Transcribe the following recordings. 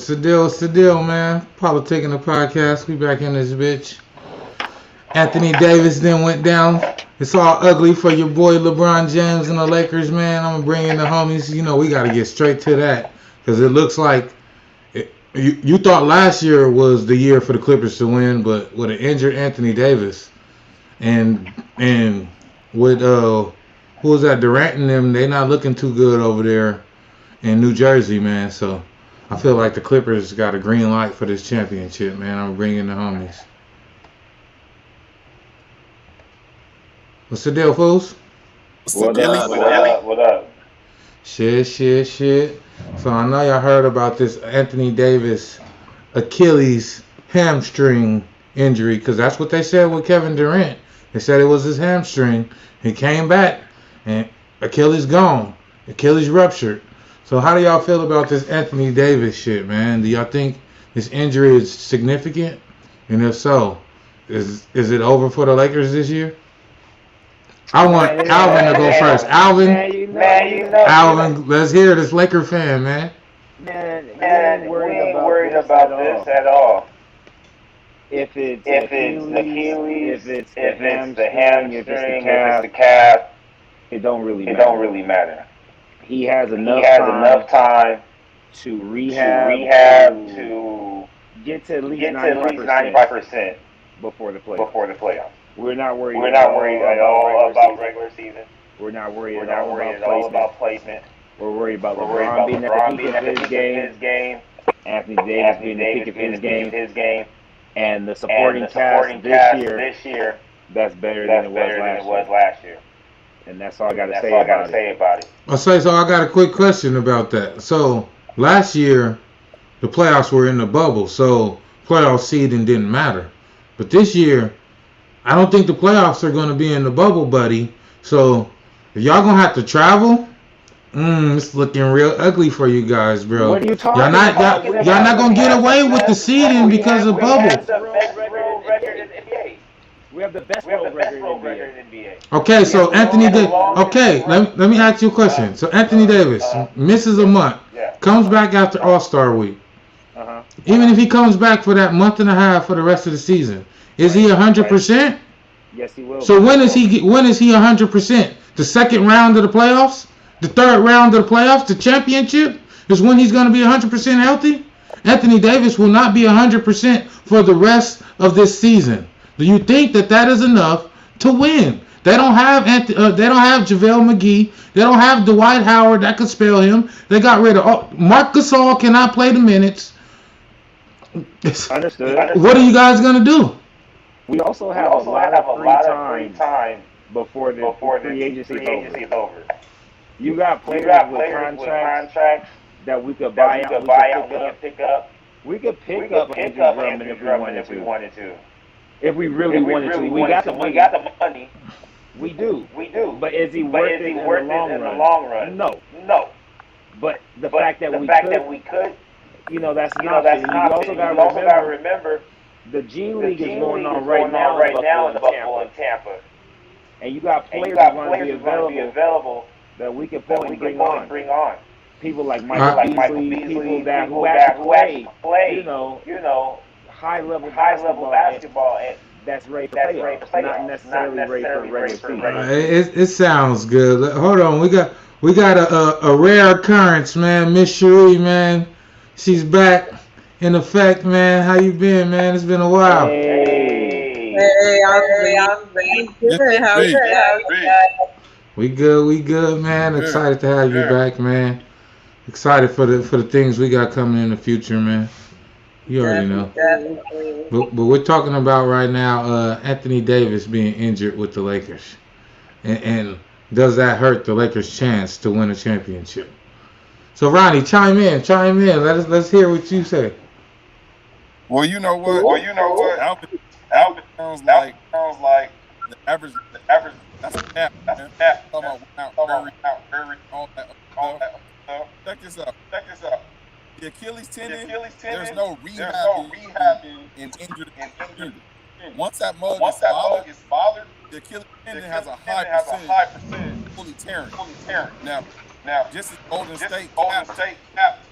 What's the deal? What's the deal, man? PolitiKan the podcast. We back in this bitch. Anthony Davis then went down. It's all ugly for your boy LeBron James and the Lakers, man. I'm gonna bring in the homies. You know, we got to get straight to that because it looks like you thought last year was the year for the Clippers to win, but with an injured Anthony Davis and with who was that, Durant and them, they not looking too good over there in New Jersey, man. So I feel like the Clippers got a green light for this championship, man. I'm bringing the homies. What's the deal, fools? What up? Shit. So I know y'all heard about this Anthony Davis Achilles hamstring injury, because that's what they said with Kevin Durant. They said it was his hamstring. He came back and Achilles gone. Achilles ruptured. So how do y'all feel about this Anthony Davis shit, man? Do y'all think this injury is significant? And if so, is it over for the Lakers this year? I want Alvin to go first. Alvin, Alvin, let's hear this Laker fan, man. Man, we ain't worried about this at all. If it's Achilles, if it's the hamstring, if it's the calf, it don't really matter. He has enough time to rehab, to get to at least 95% before the playoffs. We're not worried at all about regular season. We're not worried at all about placement. We're worried about LeBron being at the peak of his game. Anthony Davis being at the peak of his game. And the supporting cast this year that's better than it was last year. And that's all I got to say about it. So I got a quick question about that. So last year, the playoffs were in the bubble, so playoff seeding didn't matter. But this year, I don't think the playoffs are going to be in the bubble, buddy. So if y'all going to have to travel, it's looking real ugly for you guys, bro. What are you talking about? Y'all not going to get away with the seeding because of bubble. We have the best road record in NBA. Okay, so Anthony Davis. Okay, let me ask you a question. So Anthony Davis misses a month, comes back after All-Star Week. Even if he comes back for that month and a half for the rest of the season, is he 100%? Yes, he will. So when is he 100%? The second round of the playoffs? The third round of the playoffs? The championship is when he's going to be 100% healthy? Anthony Davis will not be 100% for the rest of this season. Do you think that is enough to win? They don't have JaVale McGee. They don't have Dwight Howard that could spell him. They got rid of Marc Gasol cannot play the minutes. Understood. What are you guys going to do? We also have a lot of free time before the free agency is over. You got players with contracts that we could buy out, we could pick up. We could pick up Andrew Drummond if we wanted to. If we really wanted to. We got the money. We do. But is he worth it in the long run? No. But the fact that we could, that's an option. You also got to remember the G League is going on right now in Buffalo and Tampa. And you got players who want to be available that we can pull and bring on. People like Michael Beasley, people that who actually play, high level basketball and that's ready for playoffs, not necessarily ready for regular season. It sounds good. Hold on, we got a rare occurrence, man. Miss Cherie, man, she's back in effect, man. How you been, man? It's been a while. Hey, I'm good. How are you? We good, man. Excited to have you back, man. Excited for the things we got coming in the future, man. You already know. Definitely. But we're talking about right now Anthony Davis being injured with the Lakers. And does that hurt the Lakers' chance to win a championship? So Ronnie, chime in. Let's hear what you say. Well, you know what? Alvin sounds like the average. That's a nap. Talking about all that. Check this out. The Achilles tendon, there's no rehabbing in injured. Once that mug is bothered, the Achilles tendon has a high percent fully tearing. Now, just as Golden State capped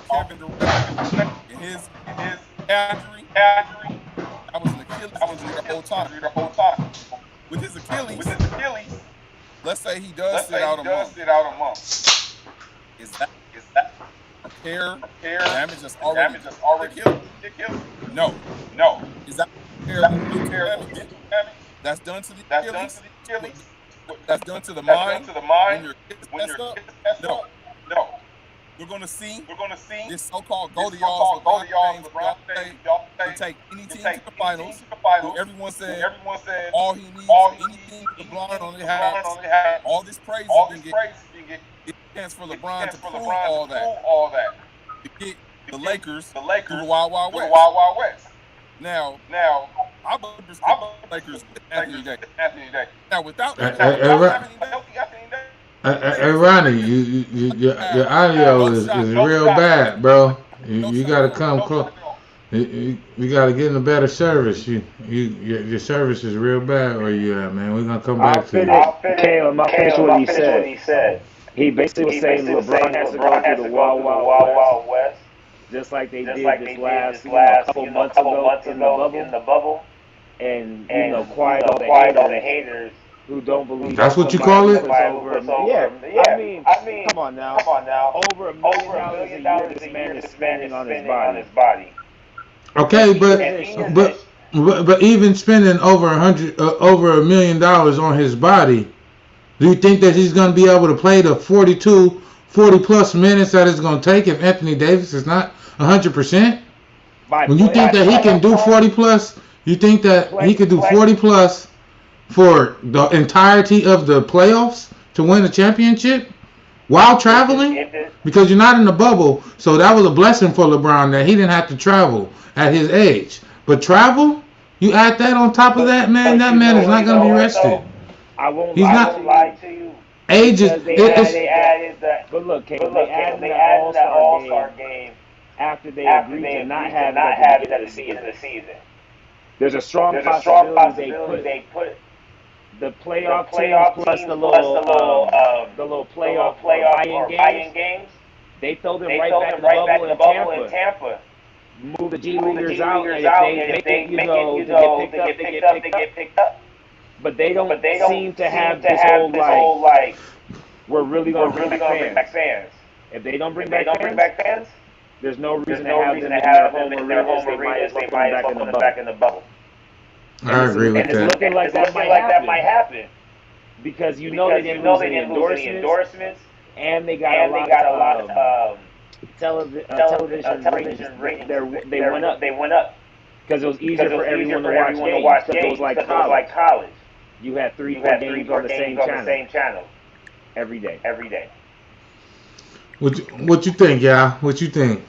Kevin Durant and his injury. That was an Achilles injury the whole time. With his Achilles, let's say he does sit out a month. Is that repair damage that's already killed? No. Is that repair damage that's done to the Achilles? That's done to the mind when your kids messed up? No. We're gonna see this so-called Goldilocks LeBron James to take any team to the finals. Everyone said all he needs anything LeBron only has. All this praise he been getting. It's a chance for LeBron to prove all that. To get the Lakers to the Wild Wild West. Now I believe the Lakers with Anthony Davis. Now without Hey Ronnie, your audio is real bad, bro. You gotta come close. You gotta get in a better service. Your service is real bad where you at, man. We're gonna come back to you. Calum, I'll finish what he said. He basically was saying LeBron has to go through the Wild West, just like they did this last couple months ago in the bubble, and quiet all the haters who don't believe. That's what you call it? Yeah. I mean, come on now. Over $1 million a year this man is spending on his body. Okay, but even spending over $1 million on his body, do you think that he's going to be able to play the 40 plus minutes that it's going to take if Anthony Davis is not 100%? When you think that he can do 40 plus, you think that he could do 40 plus for the entirety of the playoffs to win a championship while traveling? Because you're not in the bubble, so that was a blessing for LeBron that he didn't have to travel at his age. But travel, you add that on top of that, man, that man is not going to be rested. I won't lie to you. Age is... They added that. But look, they added that All-Star game after they agreed to not have it at the end of the season. There's a strong possibility they put the playoff teams plus the little playoff buy-in games. They throw them right back in the bubble in Tampa. Move the G leaguers out, and if they make it, they get picked up. But they don't seem to have this whole like we're really gonna bring back fans. If they don't bring back fans, there's no reason to have them in their home arenas. They might as well put them back in the bubble. I agree with that. It's looking like that might happen because they didn't lose any endorsements, and they got a lot of television ratings. They went up because it was easier for everyone to watch games. It was like college. You had three games on the same channel every day. What you think, y'all? What you think?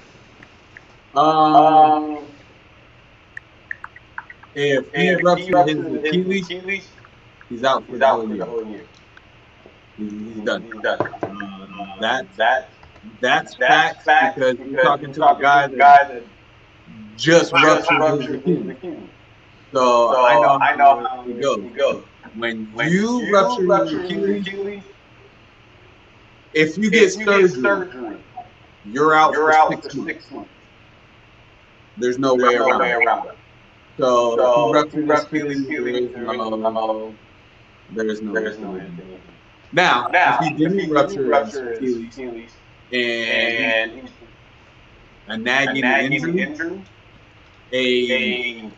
If he ruptured his Achilles, he's out for the whole year. He's done. That's fact because you're talking to a guy that just ruptured his Achilles. So I know how it goes. When you rupture your Achilles, if you get surgery, you're out for 6 months. There's no way around it. So if you rupture your Achilles, there's no way. Now, if he didn't rupture his Achilles and a nagging injury, a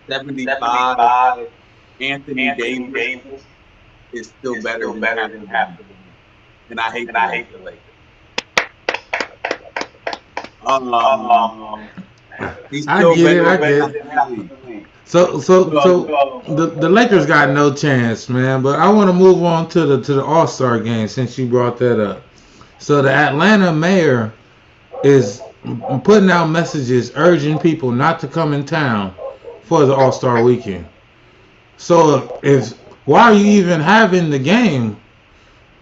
75 Anthony Davis is still better than half of them. And I hate the Lakers. He's still I get it. So the Lakers got no chance, man. But I want to move on to the All-Star game since you brought that up. So the Atlanta mayor is putting out messages urging people not to come in town for the All-Star weekend. So why are you even having the game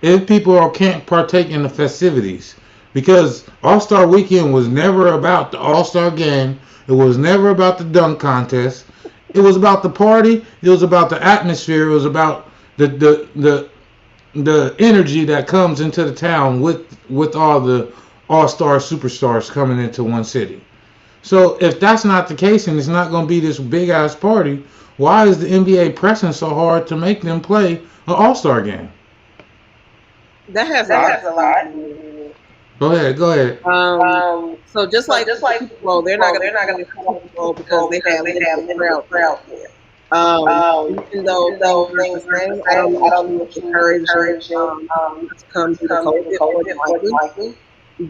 if people can't partake in the festivities? Because All-Star weekend was never about the All-Star game. It was never about the dunk contest. It was about the party. It was about the atmosphere. It was about the the energy that comes into the town with all the all-star superstars coming into one city. So if that's not the case and it's not going to be this big ass party, why is the NBA pressing so hard to make them play an all-star game? That has a lot to do with it. Go ahead. So just like the Super Bowl, they're not going to do the Super Bowl because they have limited crowd there. Even though things are the same, I don't know if encouraging to come to the COVID more than likely,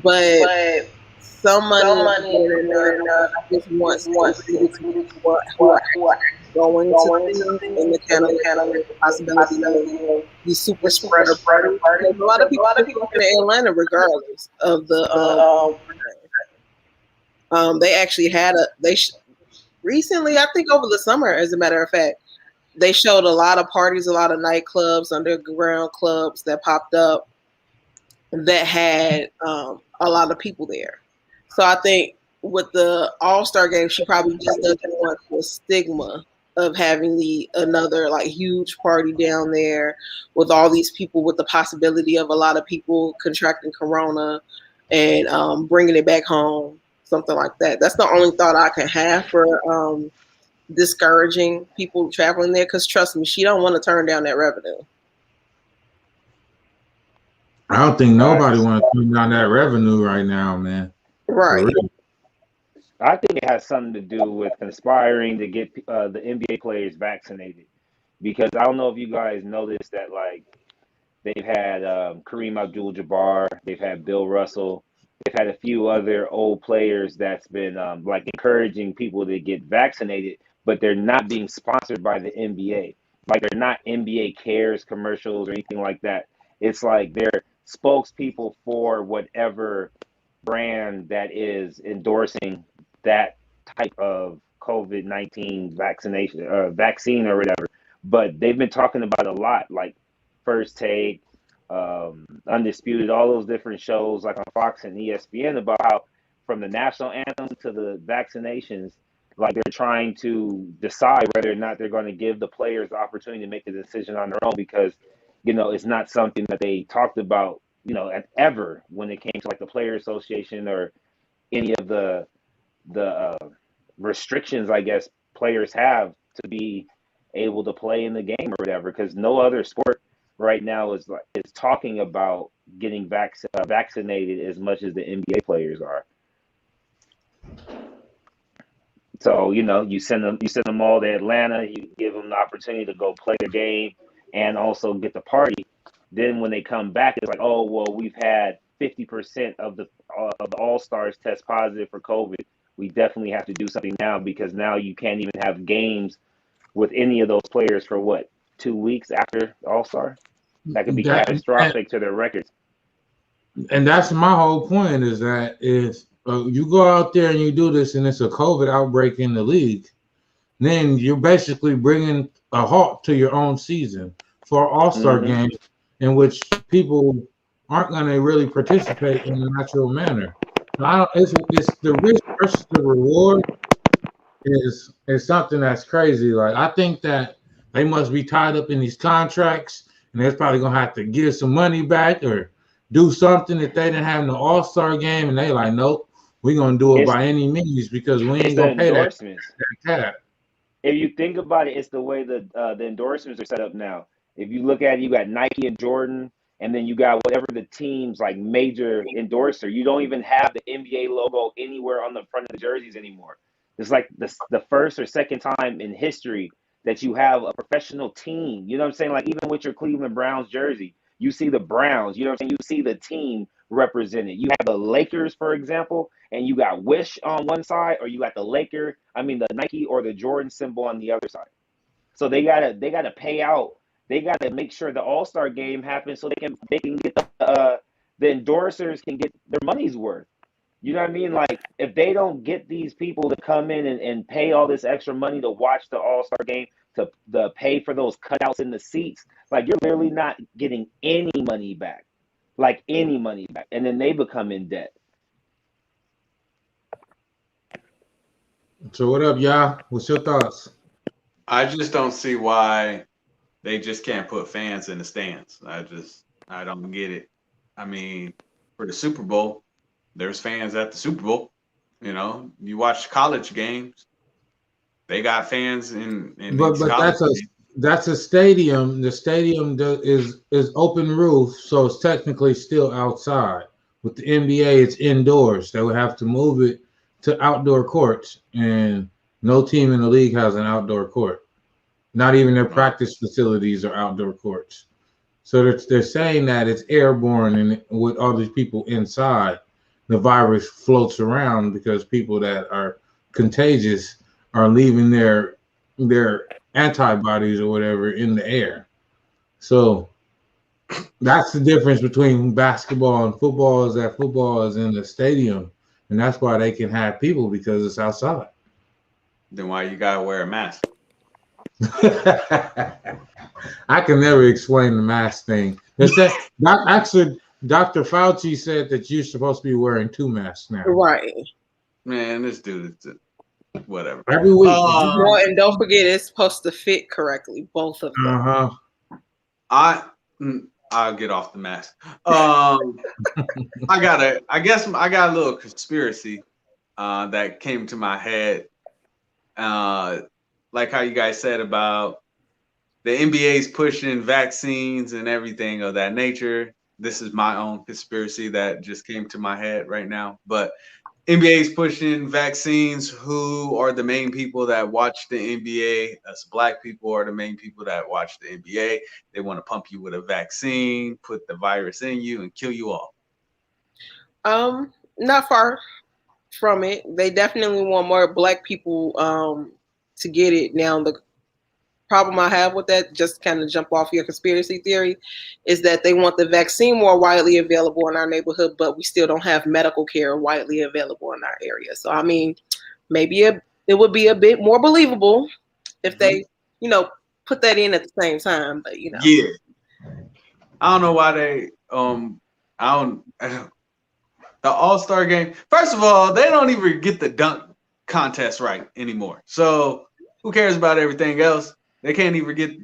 but some money is there enough. I just want to who are going to things and the kind of possibility of the super spreader party. Because a lot of people are in Atlanta regardless of the they actually had recently, I think over the summer, as a matter of fact, they showed a lot of parties, a lot of nightclubs, underground clubs that popped up that had a lot of people there. So I think with the All-Star game, she probably just doesn't want the stigma of having another like huge party down there with all these people, with the possibility of a lot of people contracting corona and bringing it back home, something like that. That's the only thought I can have for discouraging people traveling there, because trust me, she don't want to turn down that revenue. I don't think nobody wants to turn down that revenue right now, man. Right. I think it has something to do with conspiring to get the NBA players vaccinated, because I don't know if you guys noticed that, like, they've had Kareem Abdul-Jabbar, they've had Bill Russell, they've had a few other old players that's been like encouraging people to get vaccinated, but they're not being sponsored by the NBA. Like, they're not NBA Cares commercials or anything like that. It's like they're spokespeople for whatever brand that is endorsing that type of COVID-19 vaccine or whatever. But they've been talking about a lot, like First Take, Undisputed, all those different shows like on Fox and ESPN, about how from the national anthem to the vaccinations, like they're trying to decide whether or not they're going to give the players the opportunity to make a decision on their own, because, you know, it's not something that they talked about, you know, ever when it came to like the Player Association or any of the restrictions, I guess, players have to be able to play in the game or whatever, because no other sport right now is talking about getting vaccinated as much as the NBA players are. So, you know, you send them all to Atlanta, you give them the opportunity to go play the game and also get the party. Then when they come back, it's like, oh, well, we've had 50% of the All-Stars test positive for COVID. We definitely have to do something now, because now you can't even have games with any of those players for what, 2 weeks after All-Star? That could be catastrophic to their records. And that's my whole point, is that if you go out there and you do this and it's a COVID outbreak in the league, then you're basically bringing a halt to your own season for All-Star games in which people aren't going to really participate in a natural manner. It's the risk versus the reward is something that's crazy. Like, I think that they must be tied up in these contracts, and they're probably going to have to give some money back or do something that they didn't have in the All-Star game, and they like, nope, we're going to do it by any means, because we ain't going to pay that cap. If you think about it, it's the way the endorsements are set up now. If you look at it, you got Nike and Jordan, and then you got whatever the team's like major endorser. You don't even have the NBA logo anywhere on the front of the jerseys anymore. It's like the first or second time in history that you have a professional team. You know what I'm saying? Like, even with your Cleveland Browns jersey, you see the Browns. You know what I'm saying? You see the team represented. You have the Lakers, for example, and you got Wish on one side, or you got the Nike or the Jordan symbol on the other side. So they gotta pay out. They gotta make sure the All-Star game happens so they can get the endorsers can get their money's worth. You know what I mean? Like, if they don't get these people to come in and pay all this extra money to watch the All-Star game, to pay for those cutouts in the seats, like, you're literally not getting any money back. Like, any money back. And then they become in debt. So what up, y'all? What's your thoughts? I just don't see why they just can't put fans in the stands. I don't get it. I mean, for the Super Bowl, there's fans at the Super Bowl. You know, you watch college games, they got fans in But these college games. that's a stadium. The stadium is open roof, so it's technically still outside. With the NBA, it's indoors. They would have to move it to outdoor courts, and no team in the league has an outdoor court. Not even their practice facilities are outdoor courts. So they're saying that it's airborne, and with all these people inside, the virus floats around because people that are contagious are leaving their antibodies or whatever in the air. So that's the difference between basketball and football, is that football is in the stadium, and that's why they can have people, because it's outside. Then why you gotta wear a mask? I can never explain the mask thing. They said, actually, Dr. Fauci said that you're supposed to be wearing 2 masks now. Right. Man, this dude is whatever. Every week. And don't forget, it's supposed to fit correctly, both of them. I'll get off the mask. I got a little conspiracy that came to my head. Like how you guys said about the NBA's pushing vaccines and everything of that nature. This is my own conspiracy that just came to my head right now. But NBA's pushing vaccines. Who are the main people that watch the NBA? Us black people are the main people that watch the NBA. They want to pump you with a vaccine, put the virus in you, and kill you all. Not far from it. They definitely want more black people to get it. Now, the problem I have with that, just kind of jump off your conspiracy theory, is that they want the vaccine more widely available in our neighborhood, but we still don't have medical care widely available in our area. So, I mean, maybe it would be a bit more believable if they, put that in at the same time. But, Yeah. I don't know why they, the All-Star game, first of all, they don't even get the dunk contest right anymore. So who cares about everything else? They can't even get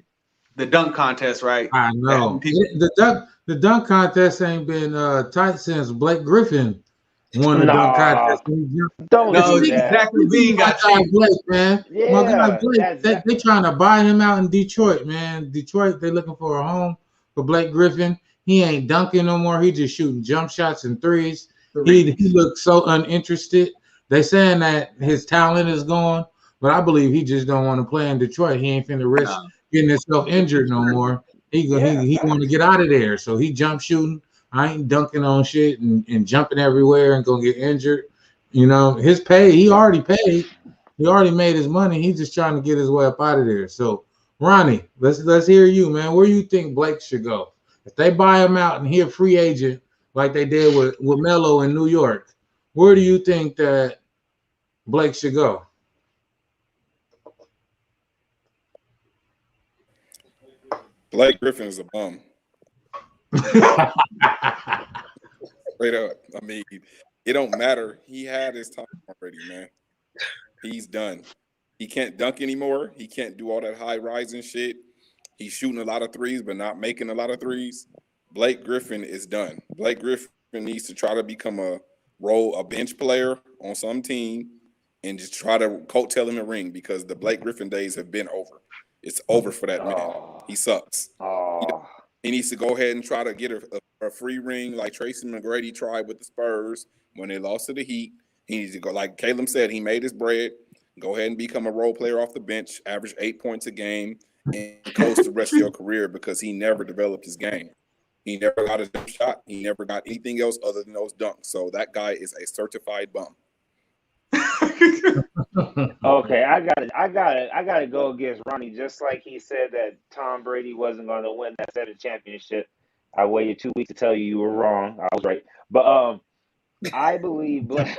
the dunk contest right. I know. The dunk contest ain't been tight since Blake Griffin won the dunk contest. Don't do that. Zach LaVine got cheated. Blake, man. Yeah, my guy Blake, they trying to buy him out in Detroit, man. Detroit, they looking for a home for Blake Griffin. He ain't dunking no more. He just shooting jump shots and threes. He looks so uninterested. They saying that his talent is gone, but I believe he just don't want to play in Detroit. He ain't finna risk getting himself injured no more. He want to get out of there. So he jump shooting. I ain't dunking on shit and jumping everywhere and gonna get injured. His pay, he already paid. He already made his money. He's just trying to get his way up out of there. So Ronnie, let's hear you, man. Where you think Blake should go? If they buy him out and he a free agent like they did with Melo in New York, where do you think that Blake should go? Blake Griffin is a bum. Straight up. I mean, it don't matter. He had his time already, man. He's done. He can't dunk anymore. He can't do all that high rising shit. He's shooting a lot of threes, but not making a lot of threes. Blake Griffin is done. Blake Griffin needs to try to become a bench player on some team and just try to coattail him a ring, because the Blake Griffin days have been over. It's over for that man. He sucks. He needs to go ahead and try to get a free ring like Tracy McGrady tried with the Spurs when they lost to the Heat. He needs to go, like Kalum said, he made his bread. Go ahead and become a role player off the bench, average 8 points a game, and coach the rest of your career, because he never developed his game. He never got a shot. He never got anything else other than those dunks. So that guy is a certified bum. Okay, I gotta go against Ronnie. Just like he said that Tom Brady wasn't going to win that 7th championship. I waited 2 weeks to tell you were wrong. I was right, but I believe Blake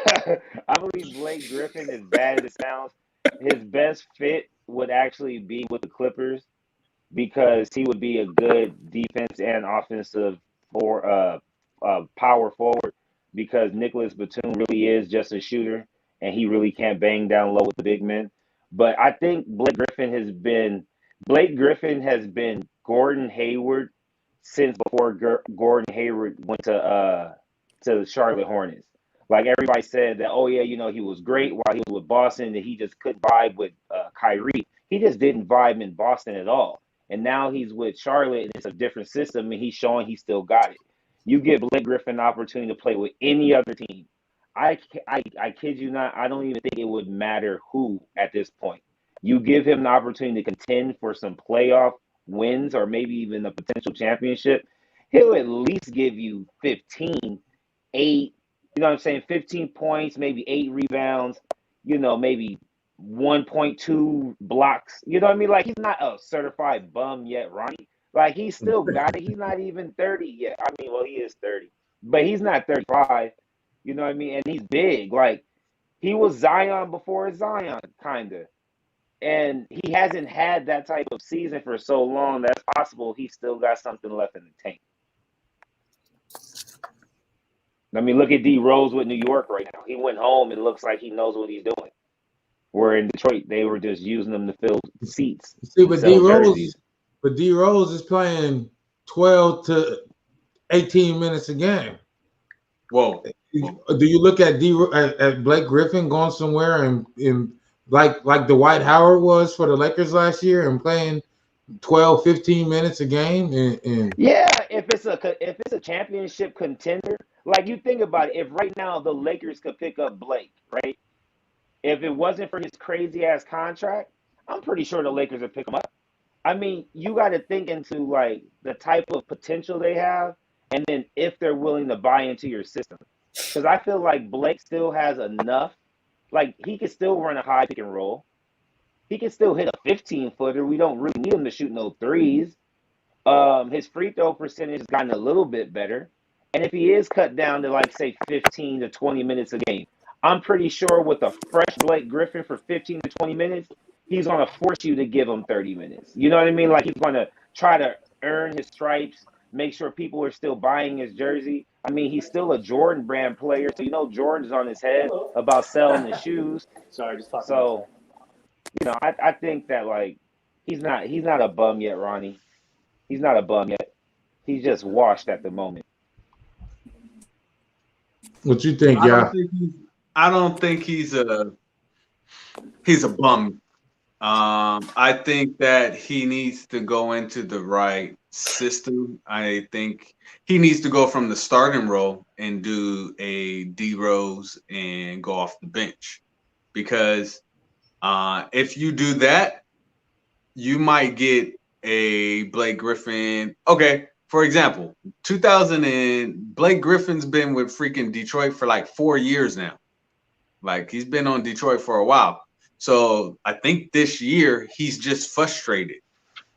Griffin, as bad as it sounds, his best fit would actually be with the Clippers, because he would be a good defense and offensive power forward, because Nicholas Batum really is just a shooter, and he really can't bang down low with the big men. But I think Blake Griffin has been Gordon Hayward since before Gordon Hayward went to the Charlotte Hornets. Like everybody said that, oh yeah, he was great while he was with Boston, and he just couldn't vibe with Kyrie. He just didn't vibe in Boston at all. And now he's with Charlotte, and it's a different system, and he's showing he still got it. You give Blake Griffin an opportunity to play with any other team. I kid you not, I don't even think it would matter who at this point. You give him an opportunity to contend for some playoff wins or maybe even a potential championship, he'll at least give you 15, 8, 15 points, maybe 8 rebounds, maybe 1.2 blocks. You know what I mean? Like, he's not a certified bum yet, Ronnie. Like, he's still got it. He's not even 30 yet. I mean, well, he is 30, but he's not 35. You know what I mean? And he's big. Like, he was Zion before Zion, kind of. And he hasn't had that type of season for so long that's possible he's still got something left in the tank. I mean, look at D Rose with New York right now. He went home. It looks like he knows what he's doing. Where in Detroit, they were just using him to fill seats. See, but D Rose is playing 12 to 18 minutes a game. Whoa. Do you look at at Blake Griffin going somewhere and like Dwight Howard was for the Lakers last year and playing 12, 15 minutes a game? And yeah, if it's a championship contender, like you think about it, if right now the Lakers could pick up Blake, right? If it wasn't for his crazy ass contract, I'm pretty sure the Lakers would pick him up. I mean, you got to think into like the type of potential they have, and then if they're willing to buy into your system, because I feel like Blake still has enough. Like, he can still run a high pick and roll. He can still hit a 15-footer. We don't really need him to shoot no threes. His free throw percentage has gotten a little bit better. And if he is cut down to, like, say, 15 to 20 minutes a game, I'm pretty sure with a fresh Blake Griffin for 15 to 20 minutes, he's going to force you to give him 30 minutes. You know what I mean? Like, he's going to try to earn his stripes, make sure people are still buying his jersey. I mean, he's still a Jordan brand player, so Jordan's on his head about selling his shoes. Sorry, just talking. So, I think that like he's not a bum yet, Ronnie. He's not a bum yet. He's just washed at the moment. What you think, I don't think he's a bum. I think that he needs to go into the right system. I think he needs to go from the starting role and do a D Rose and go off the bench, because if you do that, you might get a Blake Griffin. Okay, for example, Blake Griffin's been with freaking Detroit for like 4 years now. Like, he's been on Detroit for a while. So I think this year he's just frustrated.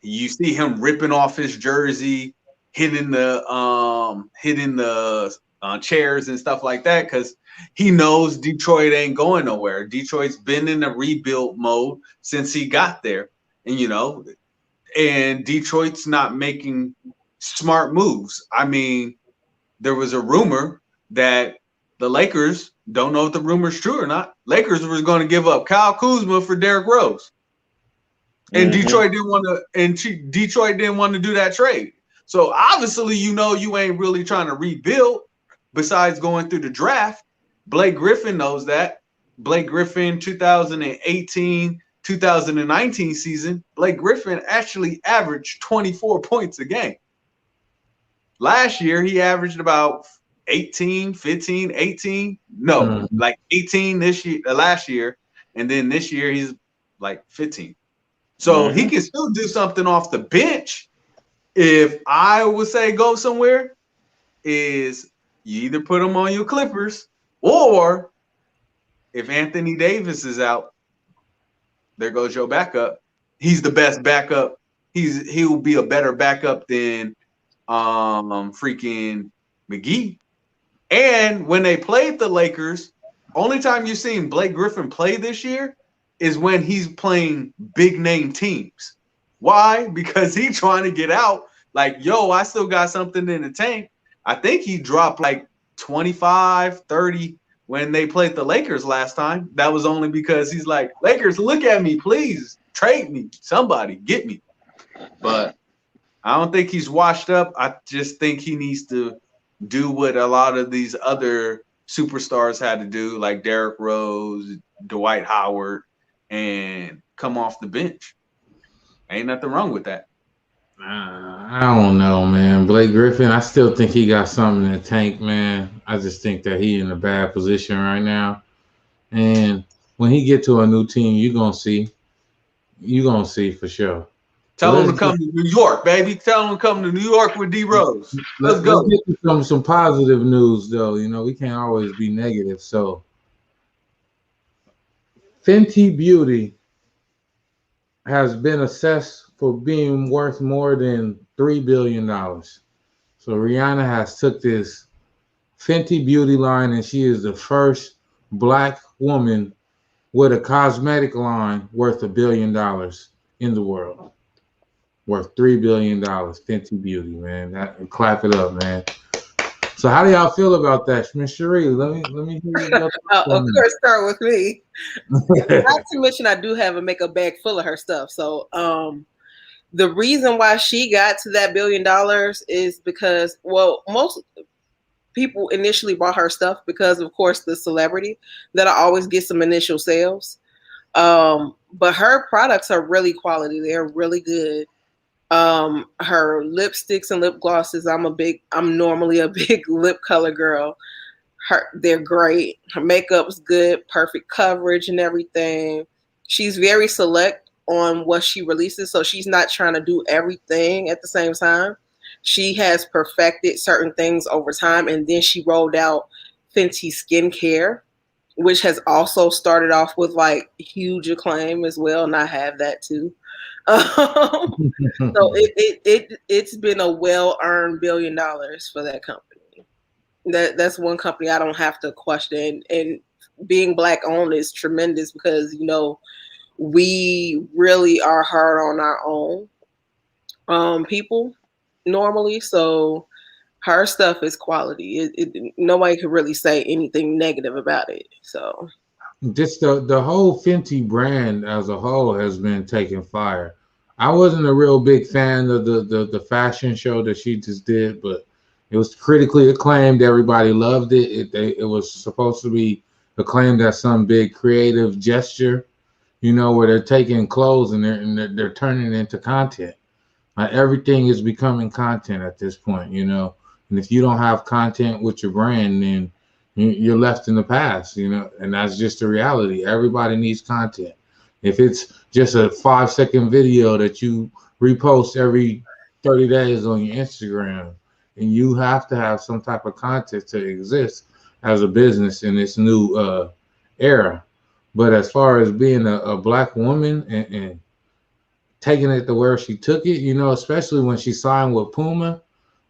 You see him ripping off his jersey, hitting the chairs and stuff like that, because he knows Detroit ain't going nowhere. Detroit's been in a rebuild mode since he got there, and Detroit's not making smart moves. I mean, there was a rumor that the Lakers, don't know if the rumor's true or not, Lakers was going to give up Kyle Kuzma for Derrick Rose. And Detroit didn't want to do that trade. So obviously, you ain't really trying to rebuild besides going through the draft. Blake Griffin knows that. Blake Griffin 2018, 2019 season, Blake Griffin actually averaged 24 points a game. Last year, he averaged about 18, 15, 18. No, like 18 last year. And then this year, he's like 15. So he can still do something off the bench. If I would say go somewhere, is you either put him on your Clippers, or if Anthony Davis is out, there goes your backup. He's the best backup. He'll be a better backup than freaking McGee. And when they played the Lakers, only time you've seen Blake Griffin play this year is when he's playing big name teams. Why? Because he's trying to get out. Like, yo, I still got something in the tank. I think he dropped like 25, 30 when they played the Lakers last time. That was only because he's like, Lakers, look at me, please. Trade me. Somebody, get me. But I don't think he's washed up. I just think he needs to do what a lot of these other superstars had to do, like Derrick Rose, Dwight Howard, and come off the bench. Ain't nothing wrong with that. I don't know, man. Blake Griffin, I still think he got something in the tank, man. I just think that he in a bad position right now. And when he get to a new team, you're gonna see. You're gonna see for sure. Tell him to come to New York, baby. Tell him to come to New York with D Rose. Let's go. Let's get to some positive news, though. You know, we can't always be negative. So, Fenty Beauty has been assessed for being worth more than $3 billion. So Rihanna has took this Fenty Beauty line, and she is the first black woman with a cosmetic line worth $1 billion in the world. Worth $3 billion, Fenty Beauty, man. Clap it up, man. So how do y'all feel about that, Miss Cherie? Let me hear you. Of course, start with me. Not to mention, I do have a makeup bag full of her stuff. So, the reason why she got to that $1 billion is because, well, most people initially bought her stuff because, of course, the celebrity that I always get some initial sales. But her products are really quality. They're really good. Her lipsticks and lip glosses, I'm normally a big lip color girl. They're great. Her makeup's good, perfect coverage and everything. She's very select on what she releases, so she's not trying to do everything at the same time. She has perfected certain things over time, and then she rolled out Fenty skincare, which has also started off with like huge acclaim as well, and I have that too. So it's been a well-earned $1 billion for that company. That's one company I don't have to question. And being black owned is tremendous because, you know, we really are hard on our own people normally. So her stuff is quality. Nobody could really say anything negative about it. So just the whole Fenty brand as a whole has been taking fire. I wasn't a real big fan of the fashion show that she just did, but it was critically acclaimed. Everybody loved it. It was supposed to be acclaimed as some big creative gesture, you know, where they're taking clothes and they're turning it into content. Like everything is becoming content at this point, you know. And if you don't have content with your brand, then you're left in the past, you know, and that's just the reality. Everybody needs content. If it's just a 5-second video that you repost every 30 days on your Instagram, and you have to have some type of content to exist as a business in this new era. But as far as being a black woman and taking it to where she took it, you know, especially when she signed with Puma.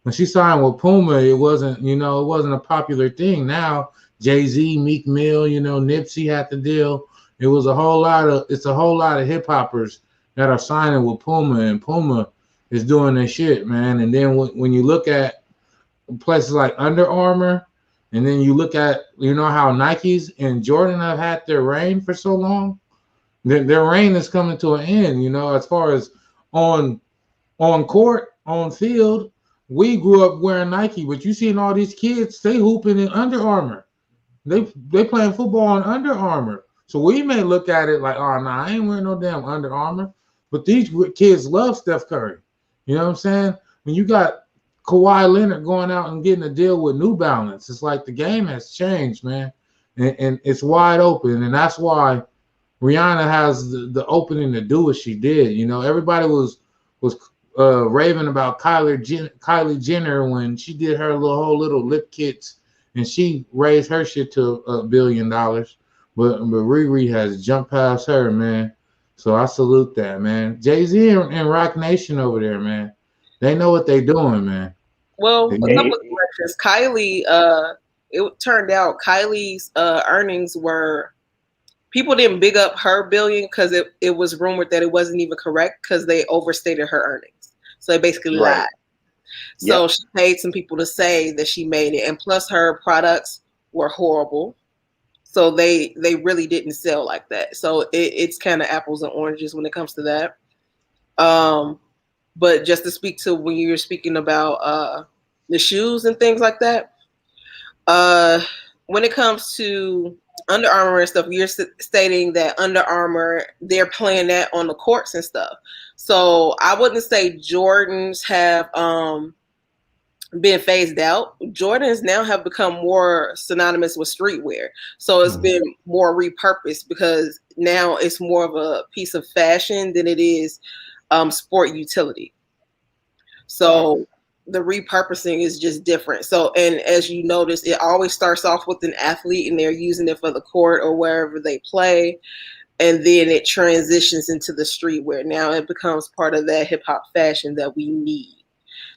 When she signed with Puma, it wasn't a popular thing. Now, Jay-Z, Meek Mill, you know, Nipsey had the deal. It's a whole lot of hip hoppers that are signing with Puma, and Puma is doing their shit, man. And then when you look at places like Under Armour, and then you look at, you know, how Nikes and Jordan have had their reign for so long, their reign is coming to an end, you know, as far as on court, on field. We grew up wearing Nike, but you seen all these kids, they hooping in Under Armour. They playing football in Under Armour. So we may look at it like, oh, nah, I ain't wearing no damn Under Armour. But these kids love Steph Curry. You know what I'm saying? When you got Kawhi Leonard going out and getting a deal with New Balance, it's like the game has changed, man. And it's wide open. And that's why Rihanna has the opening to do what she did. You know, everybody was raving about Kylie Jenner when she did her whole little lip kits, and she raised her shit to $1 billion. But Riri has jumped past her, man. So I salute that, man. Jay-Z and Rock Nation over there, man. They know what they're doing, man. Well, a couple of questions. Kylie, it turned out Kylie's earnings were, people didn't big up her billion because it was rumored that it wasn't even correct because they overstated her earnings. So they basically lied. So she paid some people to say that she made it. And plus her products were horrible. So they really didn't sell like that. So it's kind of apples and oranges when it comes to that. But just to speak to when you're speaking about the shoes and things like that, when it comes to Under Armour and stuff, you're stating that Under Armour, they're playing that on the courts and stuff. So I wouldn't say Jordans have been phased out. Jordans now have become more synonymous with streetwear. So it's been more repurposed because now it's more of a piece of fashion than it is sport utility. So the repurposing is just different. So, and as you notice, it always starts off with an athlete and they're using it for the court or wherever they play. And then it transitions into the streetwear. Now it becomes part of that hip hop fashion that we need.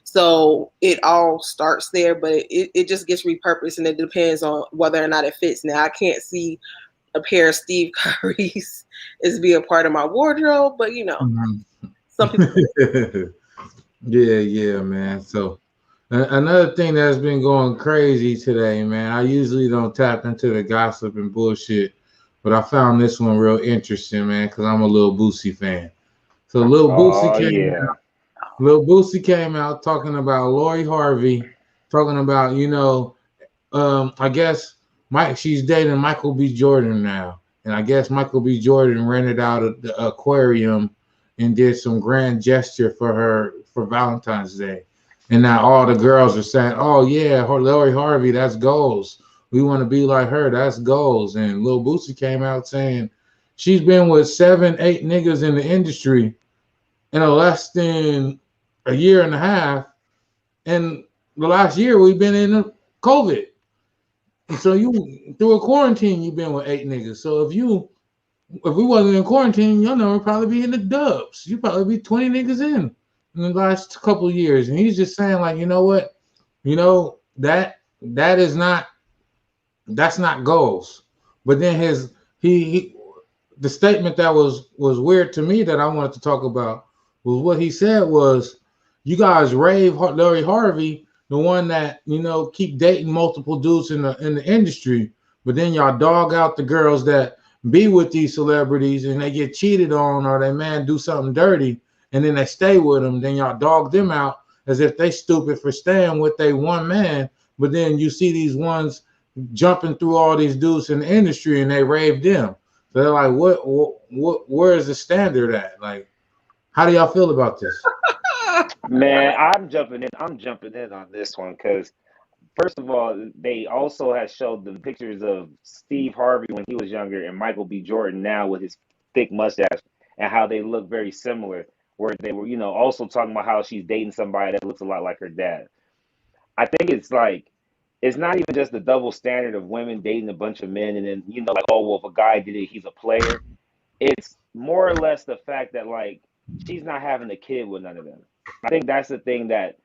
So it all starts there, but it just gets repurposed, and it depends on whether or not it fits. Now, I can't see a pair of Steve Curry's as being part of my wardrobe, but you know, some people. Yeah, man. So another thing that's been going crazy today, man. I usually don't tap into the gossip and bullshit, but I found this one real interesting, man, because I'm a little Boosie fan. So Lil Boosie came out talking about Lori Harvey, talking about, I guess she's dating Michael B. Jordan now. And I guess Michael B. Jordan rented out the aquarium and did some grand gesture for her for Valentine's Day. And now all the girls are saying, oh, yeah, Lori Harvey, that's goals. We want to be like her. That's goals. And Lil Boosie came out saying she's been with 7-8 niggas in the industry in less than a year and a half, and the last year we've been in COVID. And so you through a quarantine, you've been with 8 niggas. So if we wasn't in quarantine, your number would probably be in the dubs. You probably be 20 niggas in the last couple of years. And he's just saying, like, you know what, that's not goals. But then the statement that was weird to me that I wanted to talk about was what he said was, you guys rave Lori Harvey, the one that, keep dating multiple dudes in the industry, but then y'all dog out the girls that be with these celebrities and they get cheated on or they man do something dirty and then they stay with them. Then y'all dog them out as if they stupid for staying with they one man. But then you see these ones jumping through all these dudes in the industry and they rave them. So they're like, where is the standard at? Like, how do y'all feel about this? Man, I'm jumping in on this one because, first of all, they also have showed the pictures of Steve Harvey when he was younger and Michael B. Jordan now with his thick mustache and how they look very similar, where they were, also talking about how she's dating somebody that looks a lot like her dad. I think it's not even just the double standard of women dating a bunch of men and then, like, oh, well, if a guy did it, he's a player. It's more or less the fact that, like, she's not having a kid with none of them. I think that's the thing that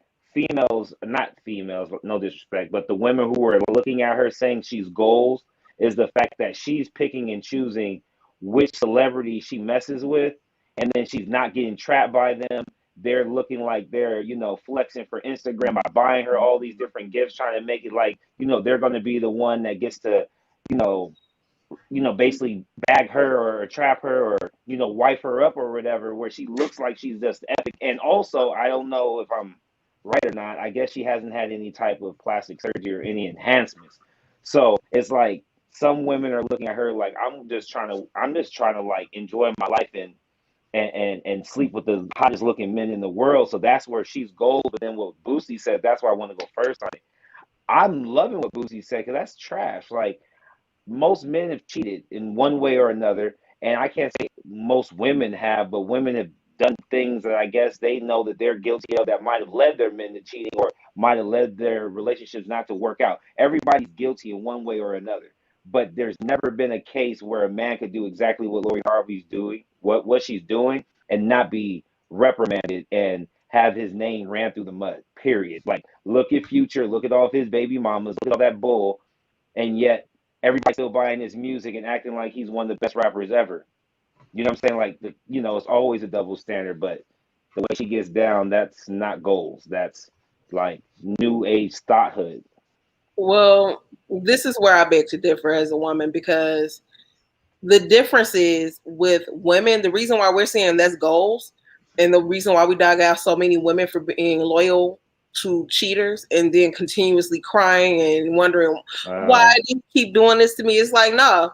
not females, no disrespect, but the women who are looking at her saying she's goals is the fact that she's picking and choosing which celebrity she messes with, and then she's not getting trapped by them. They're looking like they're, flexing for Instagram by buying her all these different gifts, trying to make it like, they're going to be the one that gets to, basically bag her or trap her or, wife her up or whatever, where she looks like she's just epic. And also, I don't know if I'm right or not, I guess she hasn't had any type of plastic surgery or any enhancements. So it's like some women are looking at her like, I'm just trying to like enjoy my life and sleep with the hottest looking men in the world. So that's where she's gold. But then what Boosie said, that's why I want to go first on it. I'm loving what Boosie said because that's trash. Like, most men have cheated in one way or another, and I can't say most women have, but women have done things that I guess they know that they're guilty of that might have led their men to cheating or might have led their relationships not to work out. Everybody's guilty in one way or another, but there's never been a case where a man could do exactly what Lori Harvey's doing, what she's doing, and not be reprimanded and have his name ran through the mud, period. Like, look at Future, look at all of his baby mamas, look at all that bull, and yet everybody's still buying his music and acting like he's one of the best rappers ever. You know what I'm saying? Like, it's always a double standard, but the way she gets down, that's not goals. That's like new age thoughthood. Well, this is where I beg to differ as a woman, because the difference is with women, the reason why we're saying that's goals, and the reason why we dug out so many women for being loyal to cheaters and then continuously crying and wondering why do you keep doing this to me? It's like, no,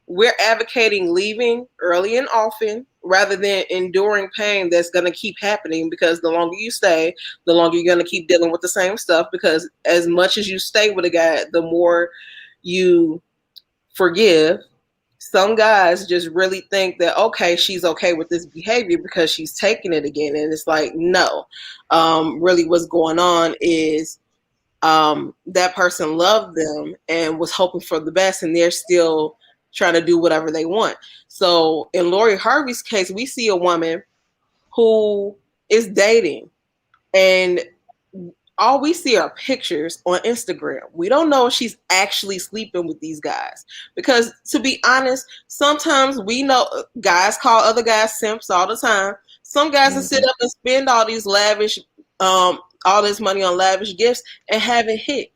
we're advocating leaving early and often rather than enduring pain that's going to keep happening, because the longer you stay, the longer you're going to keep dealing with the same stuff, because as much as you stay with a guy, the more you forgive. Some guys just really think that, okay, she's okay with this behavior because she's taking it again. And it's like, no, really what's going on is that person loved them and was hoping for the best, and they're still trying to do whatever they want. So in Lori Harvey's case, we see a woman who is dating, and all we see are pictures on Instagram. We don't know if she's actually sleeping with these guys, because to be honest, sometimes we know guys call other guys simps all the time. Some guys will sit up and spend all these lavish, all this money on lavish gifts and haven't hit.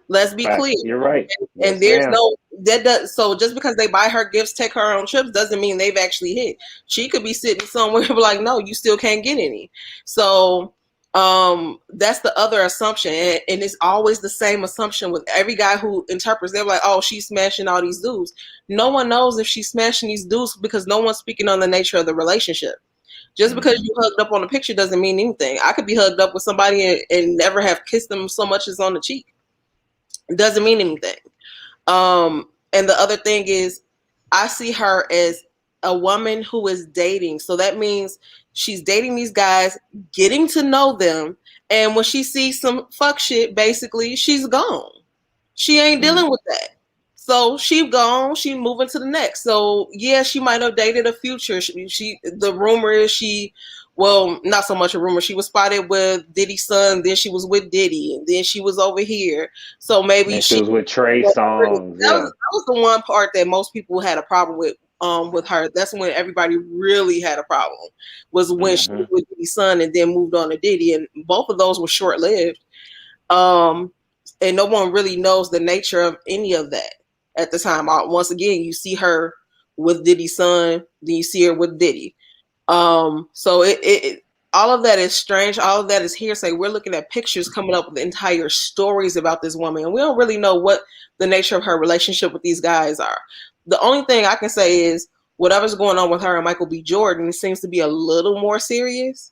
Let's be clear. You're right. And there's no that does, so just because they buy her gifts, take her on trips, doesn't mean they've actually hit. She could be sitting somewhere like, no, you still can't get any. So that's the other assumption, and it's always the same assumption with every guy who interprets. They're like, oh, she's smashing all these dudes. No one knows if she's smashing these dudes because no one's speaking on the nature of the relationship. Just because you hugged up on a picture doesn't mean anything. I could be hugged up with somebody and never have kissed them so much as on the cheek. It doesn't mean anything. And the other thing is, I see her as a woman who is dating. So that means she's dating these guys, getting to know them. And when she sees some fuck shit, basically, she's gone. She ain't dealing with that. So she gone, she moving to the next. So yeah, she might have dated a future. The rumor is well, not so much a rumor. She was spotted with Diddy's son. Then she was with Diddy, and then she was over here. So maybe she was with Trey Songz. That was the one part that most people had a problem with her. That's when everybody really had a problem, was when she was with Diddy's son and then moved on to Diddy, and both of those were short lived. And no one really knows the nature of any of that at the time. Once again, you see her with Diddy's son, then you see her with Diddy. So it all of that is strange. All of that is hearsay. We're looking at pictures coming up with entire stories about this woman, and we don't really know what the nature of her relationship with these guys are. The only thing I can say is whatever's going on with her and Michael B. Jordan seems to be a little more serious,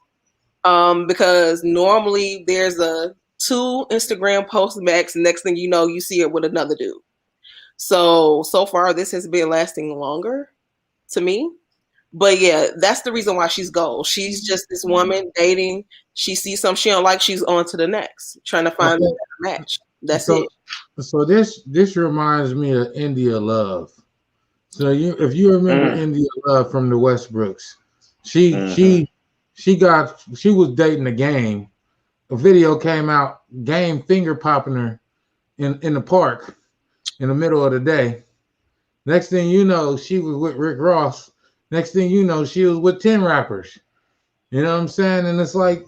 because normally there's a 2 Instagram posts max. Next thing you know, you see her with another dude. So far this has been lasting longer to me. But yeah, that's the reason why she's gold. She's just this woman dating. She sees something she don't like, she's on to the next, trying to find a match. That's it. So this reminds me of India Love. So if you remember India Love from the Westbrooks, she was dating the Game. A video came out, Game finger popping her in the park in the middle of the day. Next thing you know, she was with Rick Ross. Next thing you know, she was with 10 rappers. You know what I'm saying? And it's like,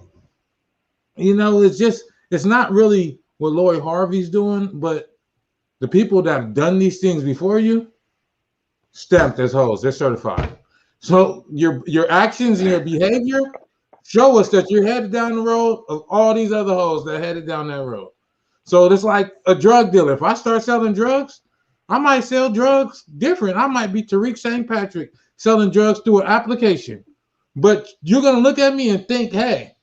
it's not really what Lori Harvey's doing, but the people that have done these things before you, stamped as hoes. They're certified. So your actions and your behavior show us that you're headed down the road of all these other hoes that headed down that road. So it's like a drug dealer. If I start selling drugs, I might sell drugs different. I might be Tariq St. Patrick selling drugs through an application. But you're going to look at me and think, hey,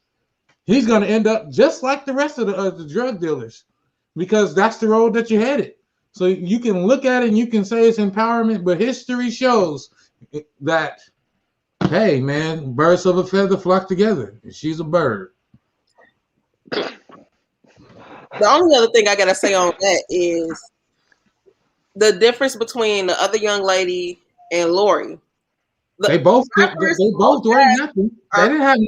he's going to end up just like the rest of the drug dealers, because that's the road that you're headed. So you can look at it and you can say it's empowerment, but history shows that, hey, man, birds of a feather flock together. And she's a bird. The only other thing I got to say on that is the difference between the other young lady and Lori. They both weren't nothing. They didn't have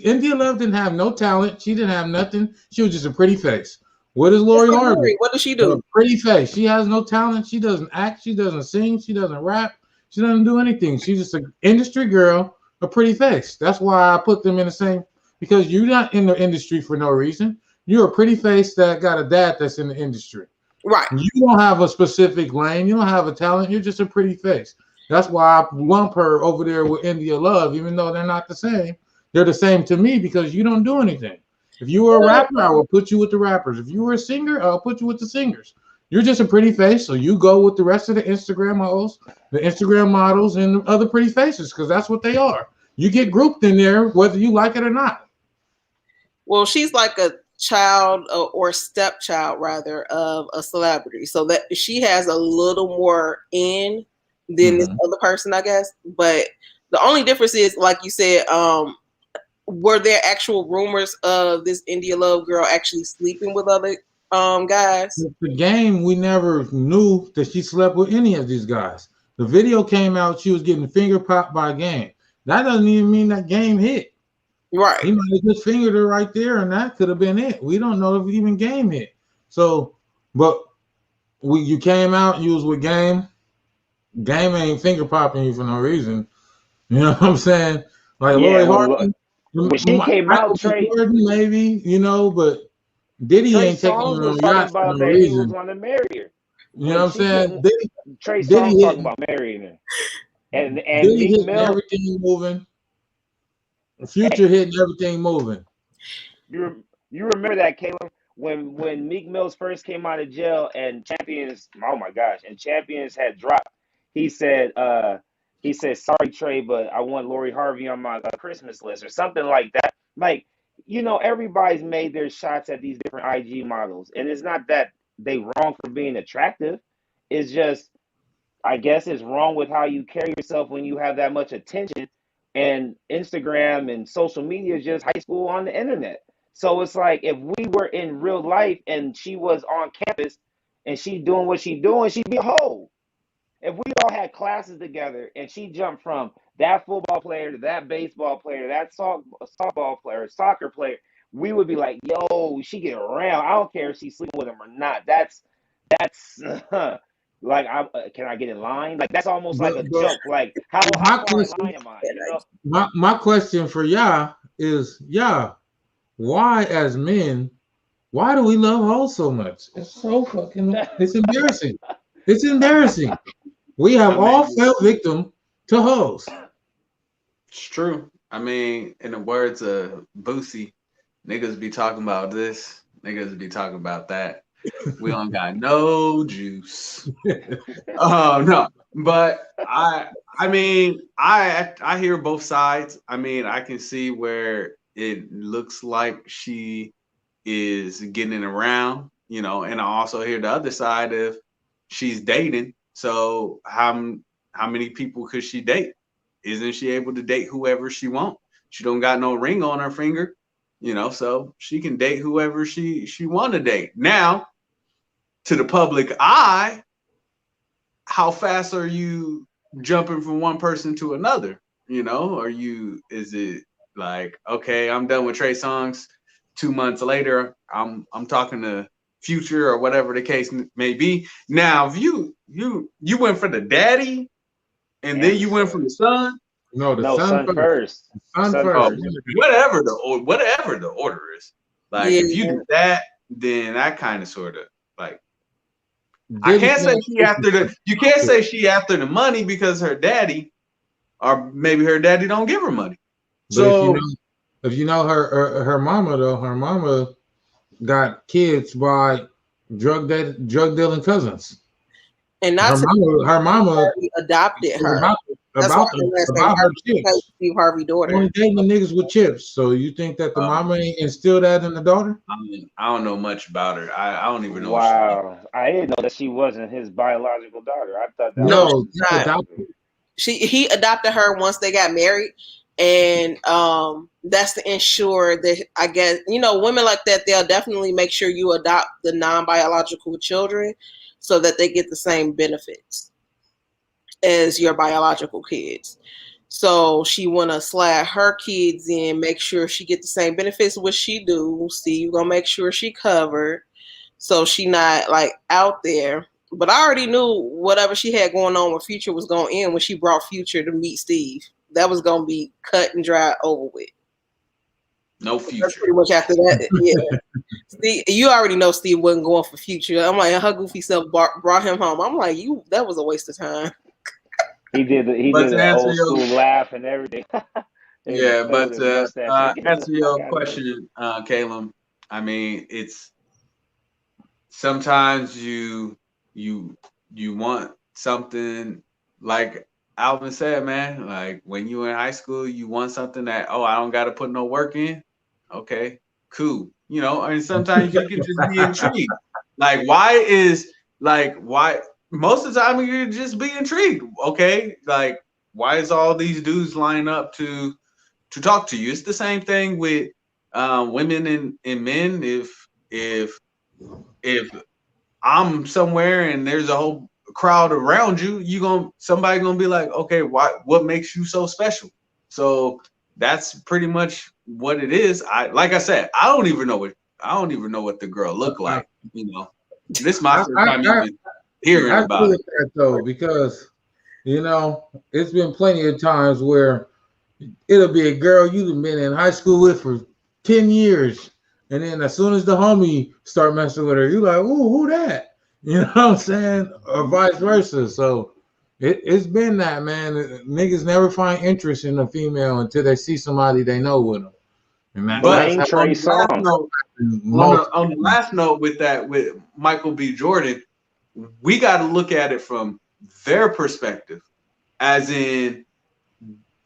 India Love didn't have no talent. She didn't have nothing. She was just a pretty face. What is Lori Harvey? What does she do? A pretty face. She has no talent. She doesn't act. She doesn't sing. She doesn't rap. She doesn't do anything. She's just an industry girl, a pretty face. That's why I put them in the same, because you're not in the industry for no reason. You're a pretty face that got a dad that's in the industry. Right. You don't have a specific lane. You don't have a talent. You're just a pretty face. That's why I lump her over there with India Love, even though they're not the same. they're the same to me because you don't do anything. If you were a rapper, I will put you with the rappers. If you were a singer, I'll put you with the singers. You're just a pretty face, so you go with the rest of the Instagram hoes, the Instagram models, and the other pretty faces because that's what they are. You get grouped in there whether you like it or not. Well, she's like a child or stepchild rather of a celebrity, so that she has a little more in than this other person, I guess. But the only difference is, like you said, were there actual rumors of this India Love girl actually sleeping with other guys? The game, we never knew that she slept with any of these guys. The video came out, she was getting finger popped by Game. That doesn't even mean that Game hit. Right. He might have just fingered her right there, and that could have been it. We don't know if even Game hit. So, but you came out, you was with Game. Game ain't finger popping you for no reason. You know what I'm saying? Like Lori Harvey. When she came out, Trey, Jordan, maybe, but Diddy Trey ain't taking Songz her was on yachts talking for about no that reason. he was going to marry her. You know what I'm saying? Trey Songz talking about marrying her. And Diddy Meek hitting Mill, everything moving. Future hitting everything moving. You remember that, Kalum, when Meek Mills first came out of jail and Champions, oh my gosh, and Champions had dropped. He said, sorry, Trey, but I want Lori Harvey on my Christmas list or something like that. Like, everybody's made their shots at these different IG models, and it's not that they wrong for being attractive. It's just, I guess it's wrong with how you carry yourself when you have that much attention. And Instagram and social media is just high school on the internet. So it's like if we were in real life and she was on campus and she doing what she doing, she'd be a hoe. If we all had classes together and she jumped from that football player to that baseball player, that softball player, soccer player, we would be like, yo, she get around. I don't care if she's sleeping with him or not. That's like, can I get in line? Like, that's almost like a joke. Like, how far in line am I? My question for y'all is, why as men, why do we love hoes so much? It's so fucking, it's embarrassing. It's embarrassing. We have all fell victim to hoes. It's true. I mean, in the words of Boosie, niggas be talking about this, niggas be talking about that. We don't got no juice. No, but I mean, I hear both sides. I mean, I can see where it looks like she is getting around, and I also hear the other side of she's dating. So how many people could she date? Isn't she able to date whoever she wants? She don't got no ring on her finger, so she can date whoever she want to date. Now, to the public eye, how fast are you jumping from one person to another? Is it like, okay, I'm done with Trey Songz, 2 months later, I'm talking to Future or whatever the case may be. Now, if you went for the daddy and then you went for the son. No, the son first. Son first. Whatever the order is. Like, if you do that, then that kind of sort of like, I can't say you can't say she after the money because her daddy, or maybe her daddy don't give her money. But so if you know her mama though, her mama got kids by drug dealing cousins. And that's her mama adopted her. About her chips. Steve Harvey daughter. Only dating the niggas with chips. So you think that the mama ain't instilled that in the daughter? I don't know much about her. I don't even know. Wow, I didn't know that she wasn't his biological daughter. I thought that he adopted her once they got married, and that's to ensure that, I guess, women like that, they'll definitely make sure you adopt the non-biological children so that they get the same benefits as your biological kids. So she want to slide her kids in, make sure she get the same benefits what she do. Steve gonna make sure she covered, so she not like out there. But I already knew whatever she had going on with Future was gonna end when she brought Future to meet Steve. That was gonna be cut and dry, over with. No Future. That's pretty much after that. Yeah. Steve, you already know Steve wasn't going for Future. I'm like, her goofy self brought him home. I'm like, that was a waste of time. He did the old school laugh and everything. Yeah, play with but his mustache. Like, get the answer fuck your out of here. question, Kalum. I mean, it's sometimes you want something like Alvin said, man. Like when you in high school, you want something that I don't got to put no work in. Okay, cool. And sometimes you can just be intrigued. Like why most of the time you just be intrigued. Okay, like why is all these dudes line up to talk to you? It's the same thing with women and men. If I'm somewhere and there's a whole crowd around you, somebody gonna be like, okay, what makes you so special? So that's pretty much what it is. Like I said, I don't even know what the girl looked like. This is my first time even hearing I about agree it. with that though, because it's been plenty of times where it'll be a girl you've been in high school with for 10 years. And then as soon as the homie start messing with her, you're like, ooh, who that? You know what I'm saying? Or vice versa. So it's been that, man. Niggas never find interest in a female until they see somebody they know with them. And that's Blame how Trey Songz. On the last note with Michael B. Jordan, we got to look at it from their perspective, as in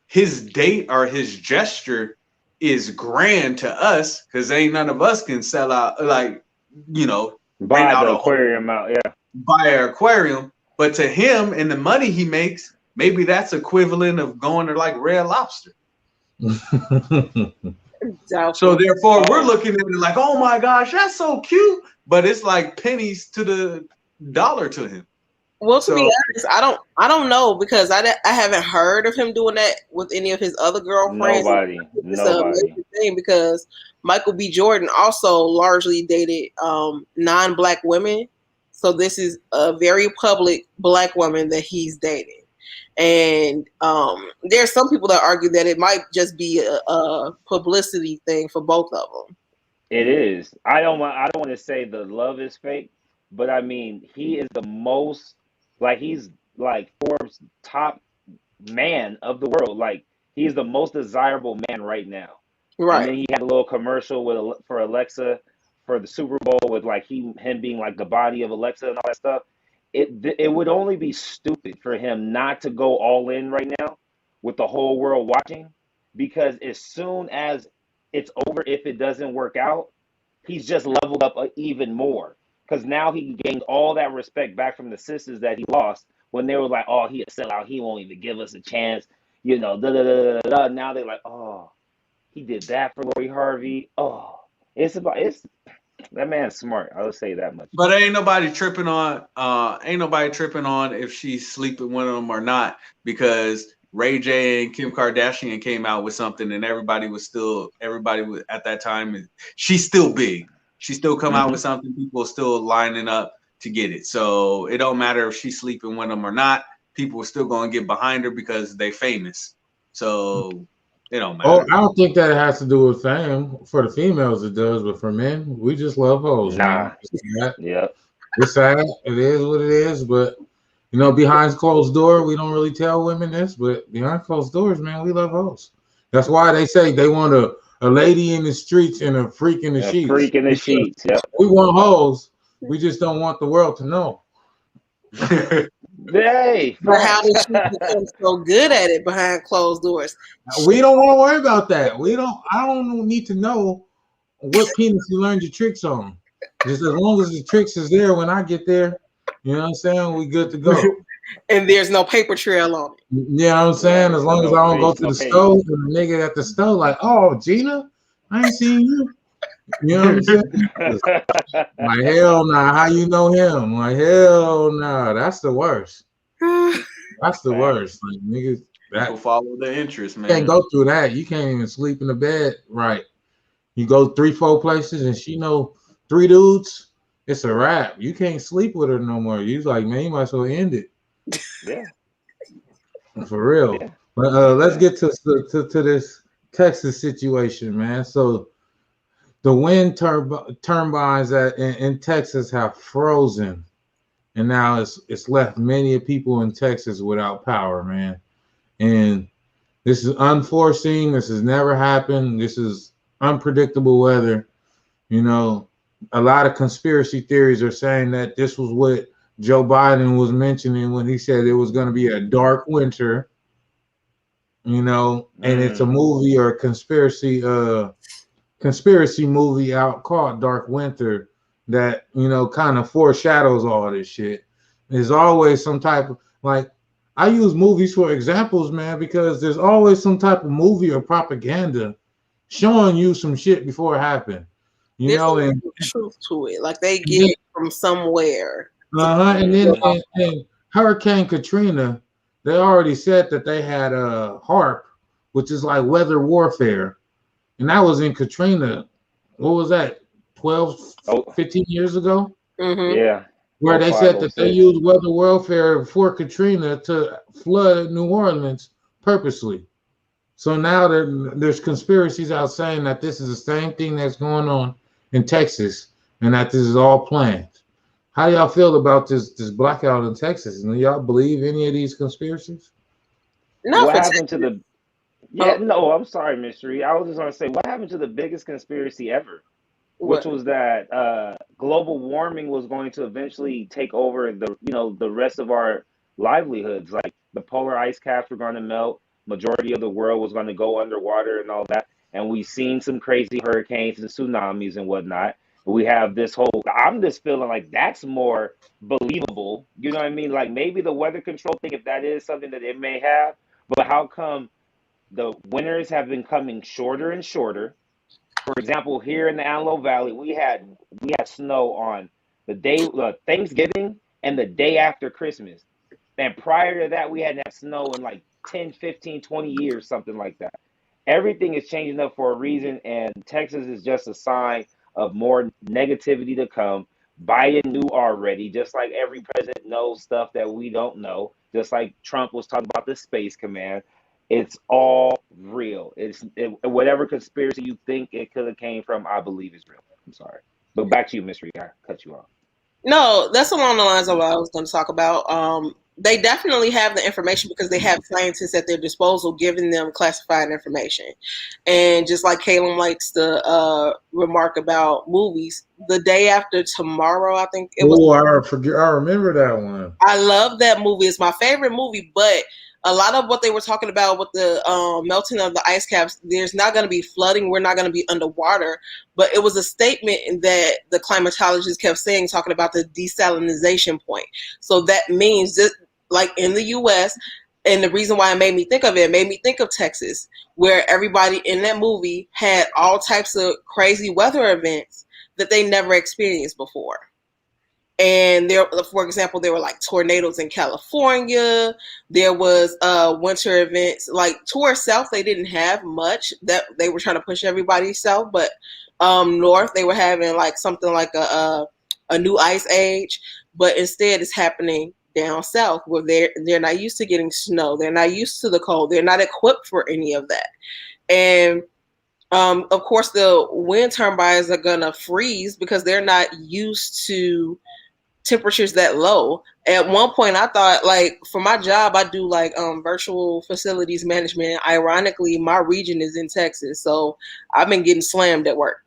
his date or his gesture is grand to us because ain't none of us can sell out, rent Buy out the a aquarium out, yeah. buy an aquarium. But to him and the money he makes, maybe that's equivalent of going to like Red Lobster. So therefore, we're looking at it like, oh my gosh, that's so cute, but it's like pennies to the dollar to him. Well, to be honest, I don't know, because I haven't heard of him doing that with any of his other girlfriends. Nobody. It's a amazing thing because Michael B. Jordan also largely dated non-black women, so this is a very public black woman that he's dating. And there's some people that argue that it might just be a publicity thing for both of them. It is. I don't want to say the love is fake, but I mean, he is the most, like, he's like Forbes' top man of the world. Like, he's the most desirable man right now. Right. And then he had a little commercial for Alexa for the Super Bowl with like him being like the body of Alexa and all that stuff. It would only be stupid for him not to go all in right now with the whole world watching, because as soon as it's over, if it doesn't work out, he's just leveled up even more, because now he gained all that respect back from the sisters that he lost when they were like, oh, he a sellout, he won't even give us a chance, Now they're like, oh, he did that for Lori Harvey. Oh, that man's smart. I'll say that much. But ain't nobody tripping on if she's sleeping with him or not, because Ray J and Kim Kardashian came out with something and everybody was at that time, she's still big. She still come out with something, people are still lining up to get it. So it don't matter if she's sleeping with him or not, people are still gonna get behind her because they famous. So it don't matter. Oh, I don't think that it has to do with fame. For the females, it does, but for men, we just love hoes. Nah. Man. Yeah. It's sad. It is what it is. But behind closed door, we don't really tell women this. But behind closed doors, man, we love hoes. That's why they say they want a lady in the streets and a freak in the sheets. Freak in the sheets. Yeah. We want hoes. We just don't want the world to know. Hey, but how did she become so good at it behind closed doors? We don't want to worry about that. I don't need to know what penis you learned your tricks on. Just as long as the tricks is there when I get there, you know what I'm saying? We good to go. And there's no paper trail on it. You know what I'm saying? As long as I don't go to the stove and the nigga at the stove like, oh, Gina, I ain't seen you. You know what I'm saying? Like, hell nah, how you know him? Like, hell nah, that's the worst. That's the worst. Like, niggas, people follow the interest, man. You can't go through that. You can't even sleep in the bed right. You go 3-4 places and she know 3 dudes, it's a wrap. You can't sleep with her no more. You like, man, you might as well end it. Yeah. For real. Yeah. But let's get to this Texas situation, man. So the wind turbines in Texas have frozen, and now it's left many people in Texas without power, man. And This is unforeseen. This has never happened. This is unpredictable weather. You know, a lot of conspiracy theories are saying that this was what Joe Biden was mentioning when he said it was going to be a dark winter. You know, and it's a movie or a conspiracy movie out called Dark Winter that, you know, kind of foreshadows all this shit. There's always some type of, like, I use movies for examples, man, because there's always some type of movie or propaganda showing you some shit before it happened. You know, and truth to it. Like they get it from somewhere. And then and Hurricane Katrina, they already said that they had a HARP, which is like weather warfare. And that was in Katrina. What was that? 12, 15 years ago? Mm-hmm. Yeah. Where they said that they used weather warfare for Katrina to flood New Orleans purposely. So now there's conspiracies out saying that this is the same thing that's going on in Texas and that this is all planned. How y'all feel about this blackout in Texas? And do y'all believe any of these conspiracies? No, what happened to the? Yeah, no, I'm sorry, Mystery. I was just gonna say, what happened to the biggest conspiracy ever, which was that global warming was going to eventually take over the rest of our livelihoods. Like the polar ice caps were going to melt, majority of the world was going to go underwater and all that. And we've seen some crazy hurricanes and tsunamis and whatnot. We have this whole. I'm just feeling like that's more believable. You know what I mean? Like maybe the weather control thing, if that is something that it may have. But how come the winters have been coming shorter and shorter? For example, here in the Antelope Valley, we had snow on the day Thanksgiving and the day after Christmas. And prior to that, we hadn't had snow in like 10, 15, 20 years, something like that. Everything is changing up for a reason, and Texas is just a sign of more negativity to come. Biden knew already, just like every president knows stuff that we don't know, just like Trump was talking about the Space Command. It's all real. Whatever conspiracy you think it could have came from, I believe is real. I'm sorry. But back to you, Mystery. I cut you off. No, that's along the lines of what I was going to talk about. They definitely have the information because they have scientists at their disposal giving them classified information. And just like Kalum likes to remark about movies, the day after tomorrow, I think it was. Oh, I remember that one. I love that movie. It's my favorite movie, but a lot of what they were talking about with the melting of the ice caps, there's not going to be flooding. We're not going to be underwater. But it was a statement that the climatologists kept saying, talking about the desalinization point. So that means that, like in the U.S., and the reason why it made me think of Texas, where everybody in that movie had all types of crazy weather events that they never experienced before. And there, for example, there were like tornadoes in California. There was winter events like towards south. They didn't have much that they were trying to push everybody south, but north they were having like something like a new ice age. But instead, it's happening down south where they're not used to getting snow. They're not used to the cold. They're not equipped for any of that. And of course, the wind turbines are gonna freeze because they're not used to temperatures that low. At one point I thought, like, for my job I do like virtual facilities management. Ironically, my region is in Texas, so I've been getting slammed at work.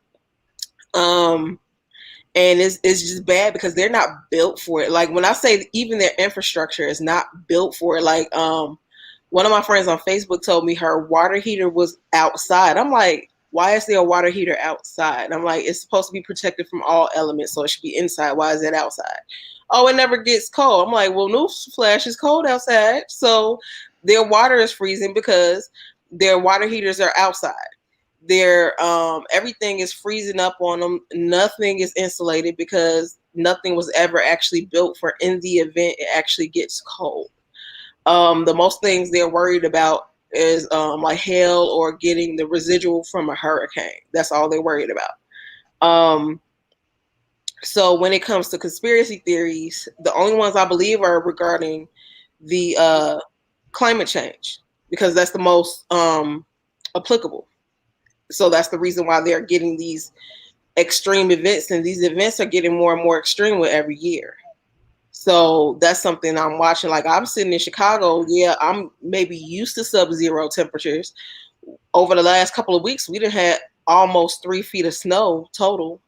And it's just bad because they're not built for it. Like when I say even their infrastructure is not built for it, like one of my friends on Facebook told me her water heater was outside. I'm like, why is there a water heater outside? I'm like, it's supposed to be protected from all elements, so it should be inside. Why is it outside? Oh, it never gets cold. I'm like, well, newsflash, it's cold outside. So their water is freezing because their water heaters are outside. Their everything is freezing up on them. Nothing is insulated because nothing was ever actually built for in the event it actually gets cold. The most things they're worried about is like hail or getting the residual from a hurricane. That's all they're worried about. So when it comes to conspiracy theories, the only ones I believe are regarding the climate change because that's the most applicable. So that's the reason why they're getting these extreme events, and these events are getting more and more extreme with every year. So that's something I'm watching. Like I'm sitting in Chicago. Yeah, I'm maybe used to sub-zero temperatures. Over the last couple of weeks, we done had almost 3 feet of snow total.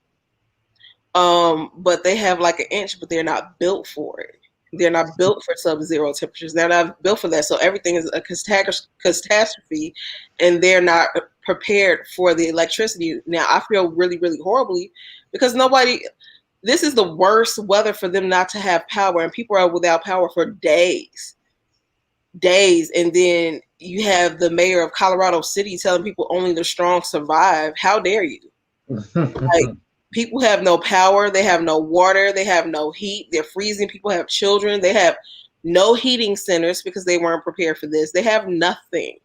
But they have like an inch, but they're not built for it. They're not built for sub-zero temperatures. They're not built for that. So everything is a catastrophe, and they're not prepared for the electricity. Now I feel really, really horribly because this is the worst weather for them not to have power, and people are without power for days. And then you have the mayor of Colorado City telling people only the strong survive. How dare you? Like, people have no power, they have no water, they have no heat, they're freezing. People have children, they have no heating centers because they weren't prepared for this. They have nothing.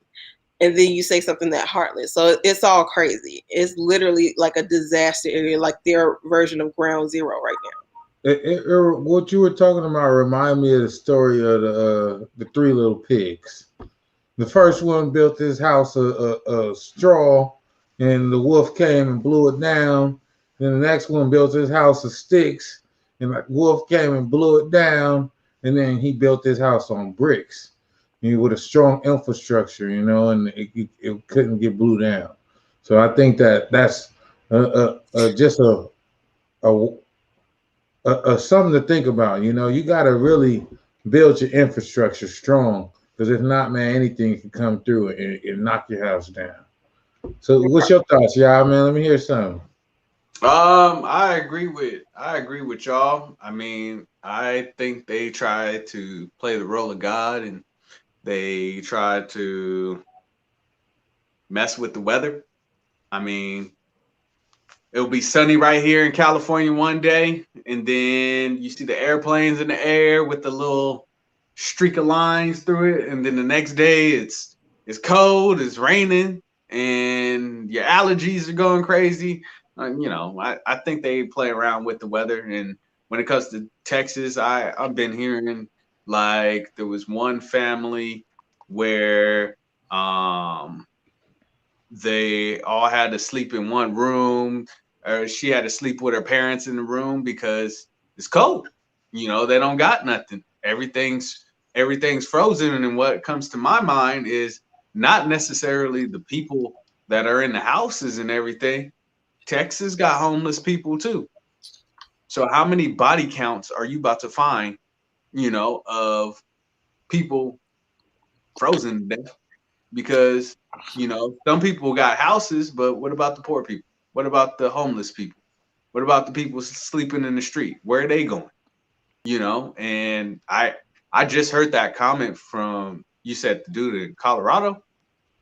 And then you say something that heartless. So it's all crazy. It's literally like a disaster area, like their version of ground zero right now. What you were talking about remind me of the story of the Three Little Pigs. The first one built his house of straw, and the wolf came and blew it down. Then the next one built his house of sticks, and the wolf came and blew it down. And then he built his house on bricks, with a strong infrastructure, and it couldn't get blew down. So I think that's just something to think about. You got to really build your infrastructure strong, because if not, man, anything can come through and knock your house down. So what's your thoughts, y'all, man? Let me hear something. I agree with y'all. I mean, I think they try to play the role of God, and they try to mess with the weather. I mean, it'll be sunny right here in California one day, and then you see the airplanes in the air with the little streak of lines through it, and then the next day it's cold, it's raining, and your allergies are going crazy. I think they play around with the weather. And when it comes to Texas, I've been hearing like there was one family where they all had to sleep in one room, or she had to sleep with her parents in the room because it's cold. They don't got nothing. Everything's frozen. And what comes to my mind is not necessarily the people that are in the houses and everything. Texas got homeless people too. So how many body counts are you about to find, of people frozen to death? Because, some people got houses, but what about the poor people? What about the homeless people? What about the people sleeping in the street? Where are they going? And I just heard that comment from, you said the dude in Colorado?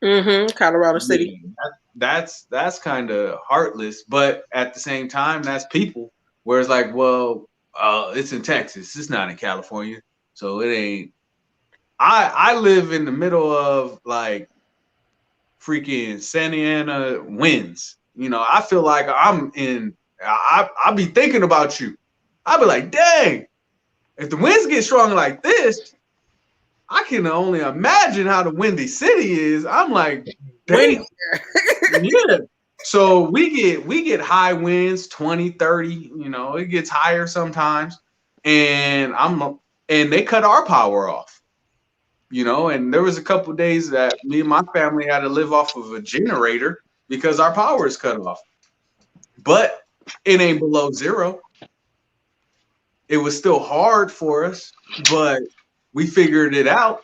Mm-hmm. Colorado City. Yeah, that's kind of heartless, but at the same time, that's people. Where it's like, well, it's in Texas, it's not in California, so it ain't. I live in the middle of like freaking Santa Ana winds. I feel like I'm in. I be thinking about you. I be like, dang, if the winds get strong like this, I can only imagine how the Windy City is. I'm like, dang. Yeah. So we get high winds, 20, 30, it gets higher sometimes. And they cut our power off. And there was a couple of days that me and my family had to live off of a generator because our power is cut off. But it ain't below zero. It was still hard for us, but we figured it out.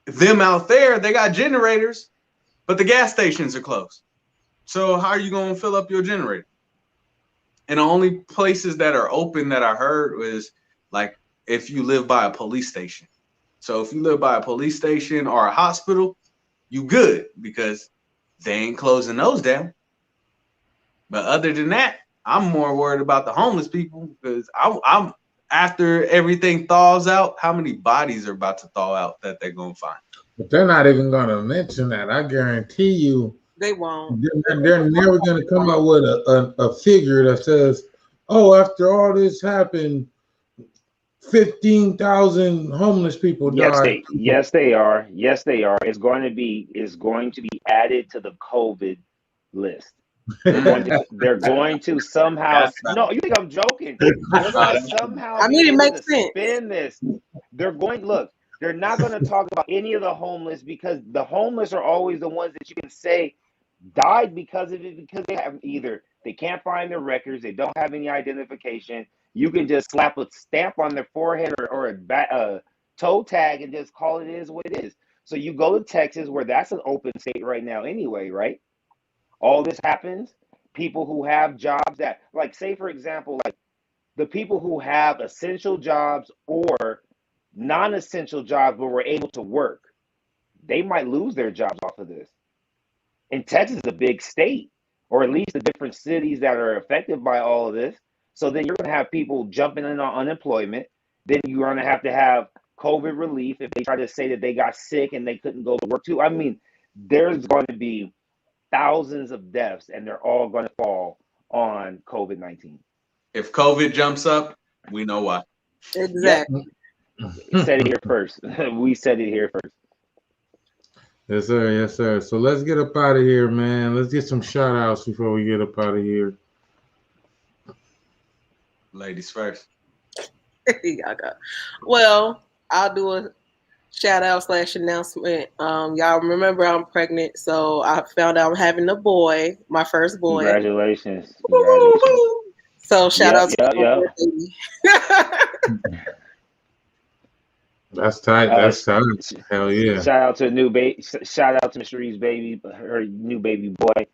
Them out there, they got generators, but the gas stations are closed. So how are you going to fill up your generator? And the only places that are open that I heard was like if you live by a police station. So if you live by a police station or a hospital, you good because they ain't closing those down. But other than that, I'm more worried about the homeless people because I'm after everything thaws out, how many bodies are about to thaw out that they're going to find? But they're not even going to mention that. I guarantee you. They won't. They're never going to come out with a figure that says, oh, after all this happened, 15,000 homeless people died. Yes, they are. Yes, they are. It's going to be added to the COVID list. They're going to somehow. No, you think I'm joking? They're going to somehow. I mean, it makes sense. Spin this. They're going. Look, they're not going to talk about any of the homeless because the homeless are always the ones that you can say died because of it, because they have they can't find their records, they don't have any identification. You can just slap a stamp on their forehead or a toe tag and just call it is what it is. So you go to Texas, where that's an open state right now anyway, right? All this happens. People who have jobs that, like, say for example, like the people who have essential jobs or non-essential jobs but were able to work, they might lose their jobs off of this. And Texas is a big state, or at least the different cities that are affected by all of this. So then you're going to have people jumping in on unemployment. Then you're going to have COVID relief if they try to say that they got sick and they couldn't go to work too. I mean, there's going to be thousands of deaths, and they're all going to fall on COVID-19. If COVID jumps up, we know why. Exactly. We said it here first. We said it here first. Yes, sir. Yes, sir. So let's get up out of here, man. Let's get some shout outs before we get up out of here. Ladies first. Well, I'll do a shout out / announcement. Y'all remember I'm pregnant, so I found out I'm having a boy, my first boy. Congratulations. So shout out to my baby. That's tight. That's tight. Hell yeah. Shout out to new baby. Shout out to Miss Ree's baby, her new baby boy.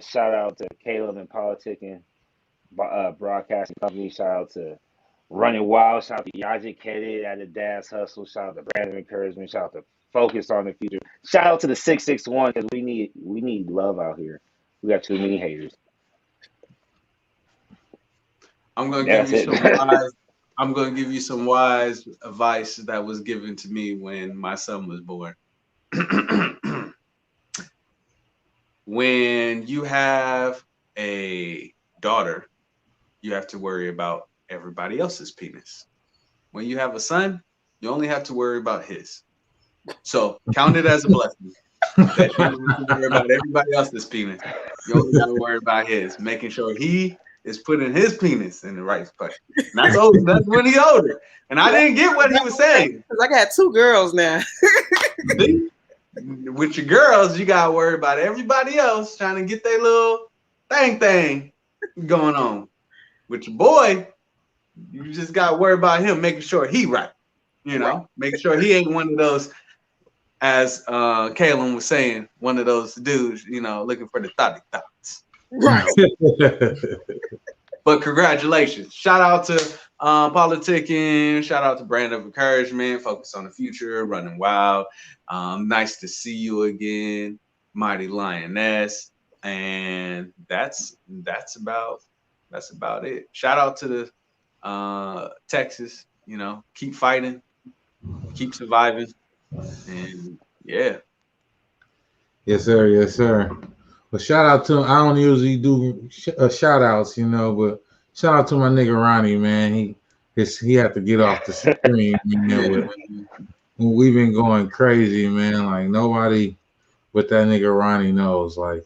Shout out to Kalum and PolitiKan Broadcasting Company. Shout out to Running Wild. Shout out to Yajic Headed at the Badazz Hustle. Shout out to Brand of Encouragement. Shout out to Focus on the Future. Shout out to the 661 because we need love out here. We got too many haters. I'm gonna give you some wise. I'm gonna give you some wise advice that was given to me when my son was born. When you have a daughter, you have to worry about everybody else's penis. When you have a son, you only have to worry about his. So count it as a blessing that you don't have to worry about everybody else's penis. You only got to worry about his, making sure he is putting his penis in the right place. And that's when he's older. And I didn't get what he was saying. Because I got 2 girls now. With your girls, you got to worry about everybody else trying to get their little thing going on. With your boy, you just got to worry about him, making sure he right. You know, making sure he ain't one of those, as Kalum was saying, one of those dudes, you know, looking for the thoughts. Right. But congratulations. Shout out to PolitiKan. Shout out to Brand of Encouragement. Focus on the Future. Running Wild. Nice to see you again. Mighty Lioness. And that's about it. Shout out to the Texas. You know, keep fighting. Keep surviving. And yeah. Yes, sir. Yes, sir. Well, shout out to him. I don't usually do shout outs, you know, but shout out to my nigga Ronnie, man. He had to get off the screen. You know, we've been going crazy, man. Like nobody but that nigga Ronnie knows like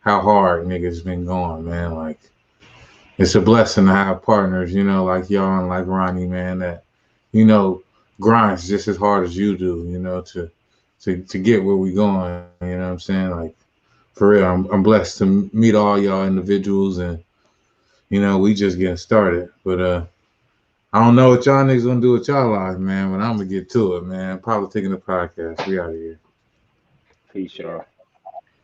how hard niggas been going, man. Like it's a blessing to have partners, you know, like y'all and like Ronnie, man, that, you know, grinds just as hard as you do, you know, to get where we going. You know what I'm saying? Like, for real, I'm blessed to meet all y'all individuals, and you know, we just getting started. But I don't know what y'all niggas gonna do with y'all lives, man, but I'm gonna get to it, man. PolitiKan the podcast. We out of here. Peace, y'all.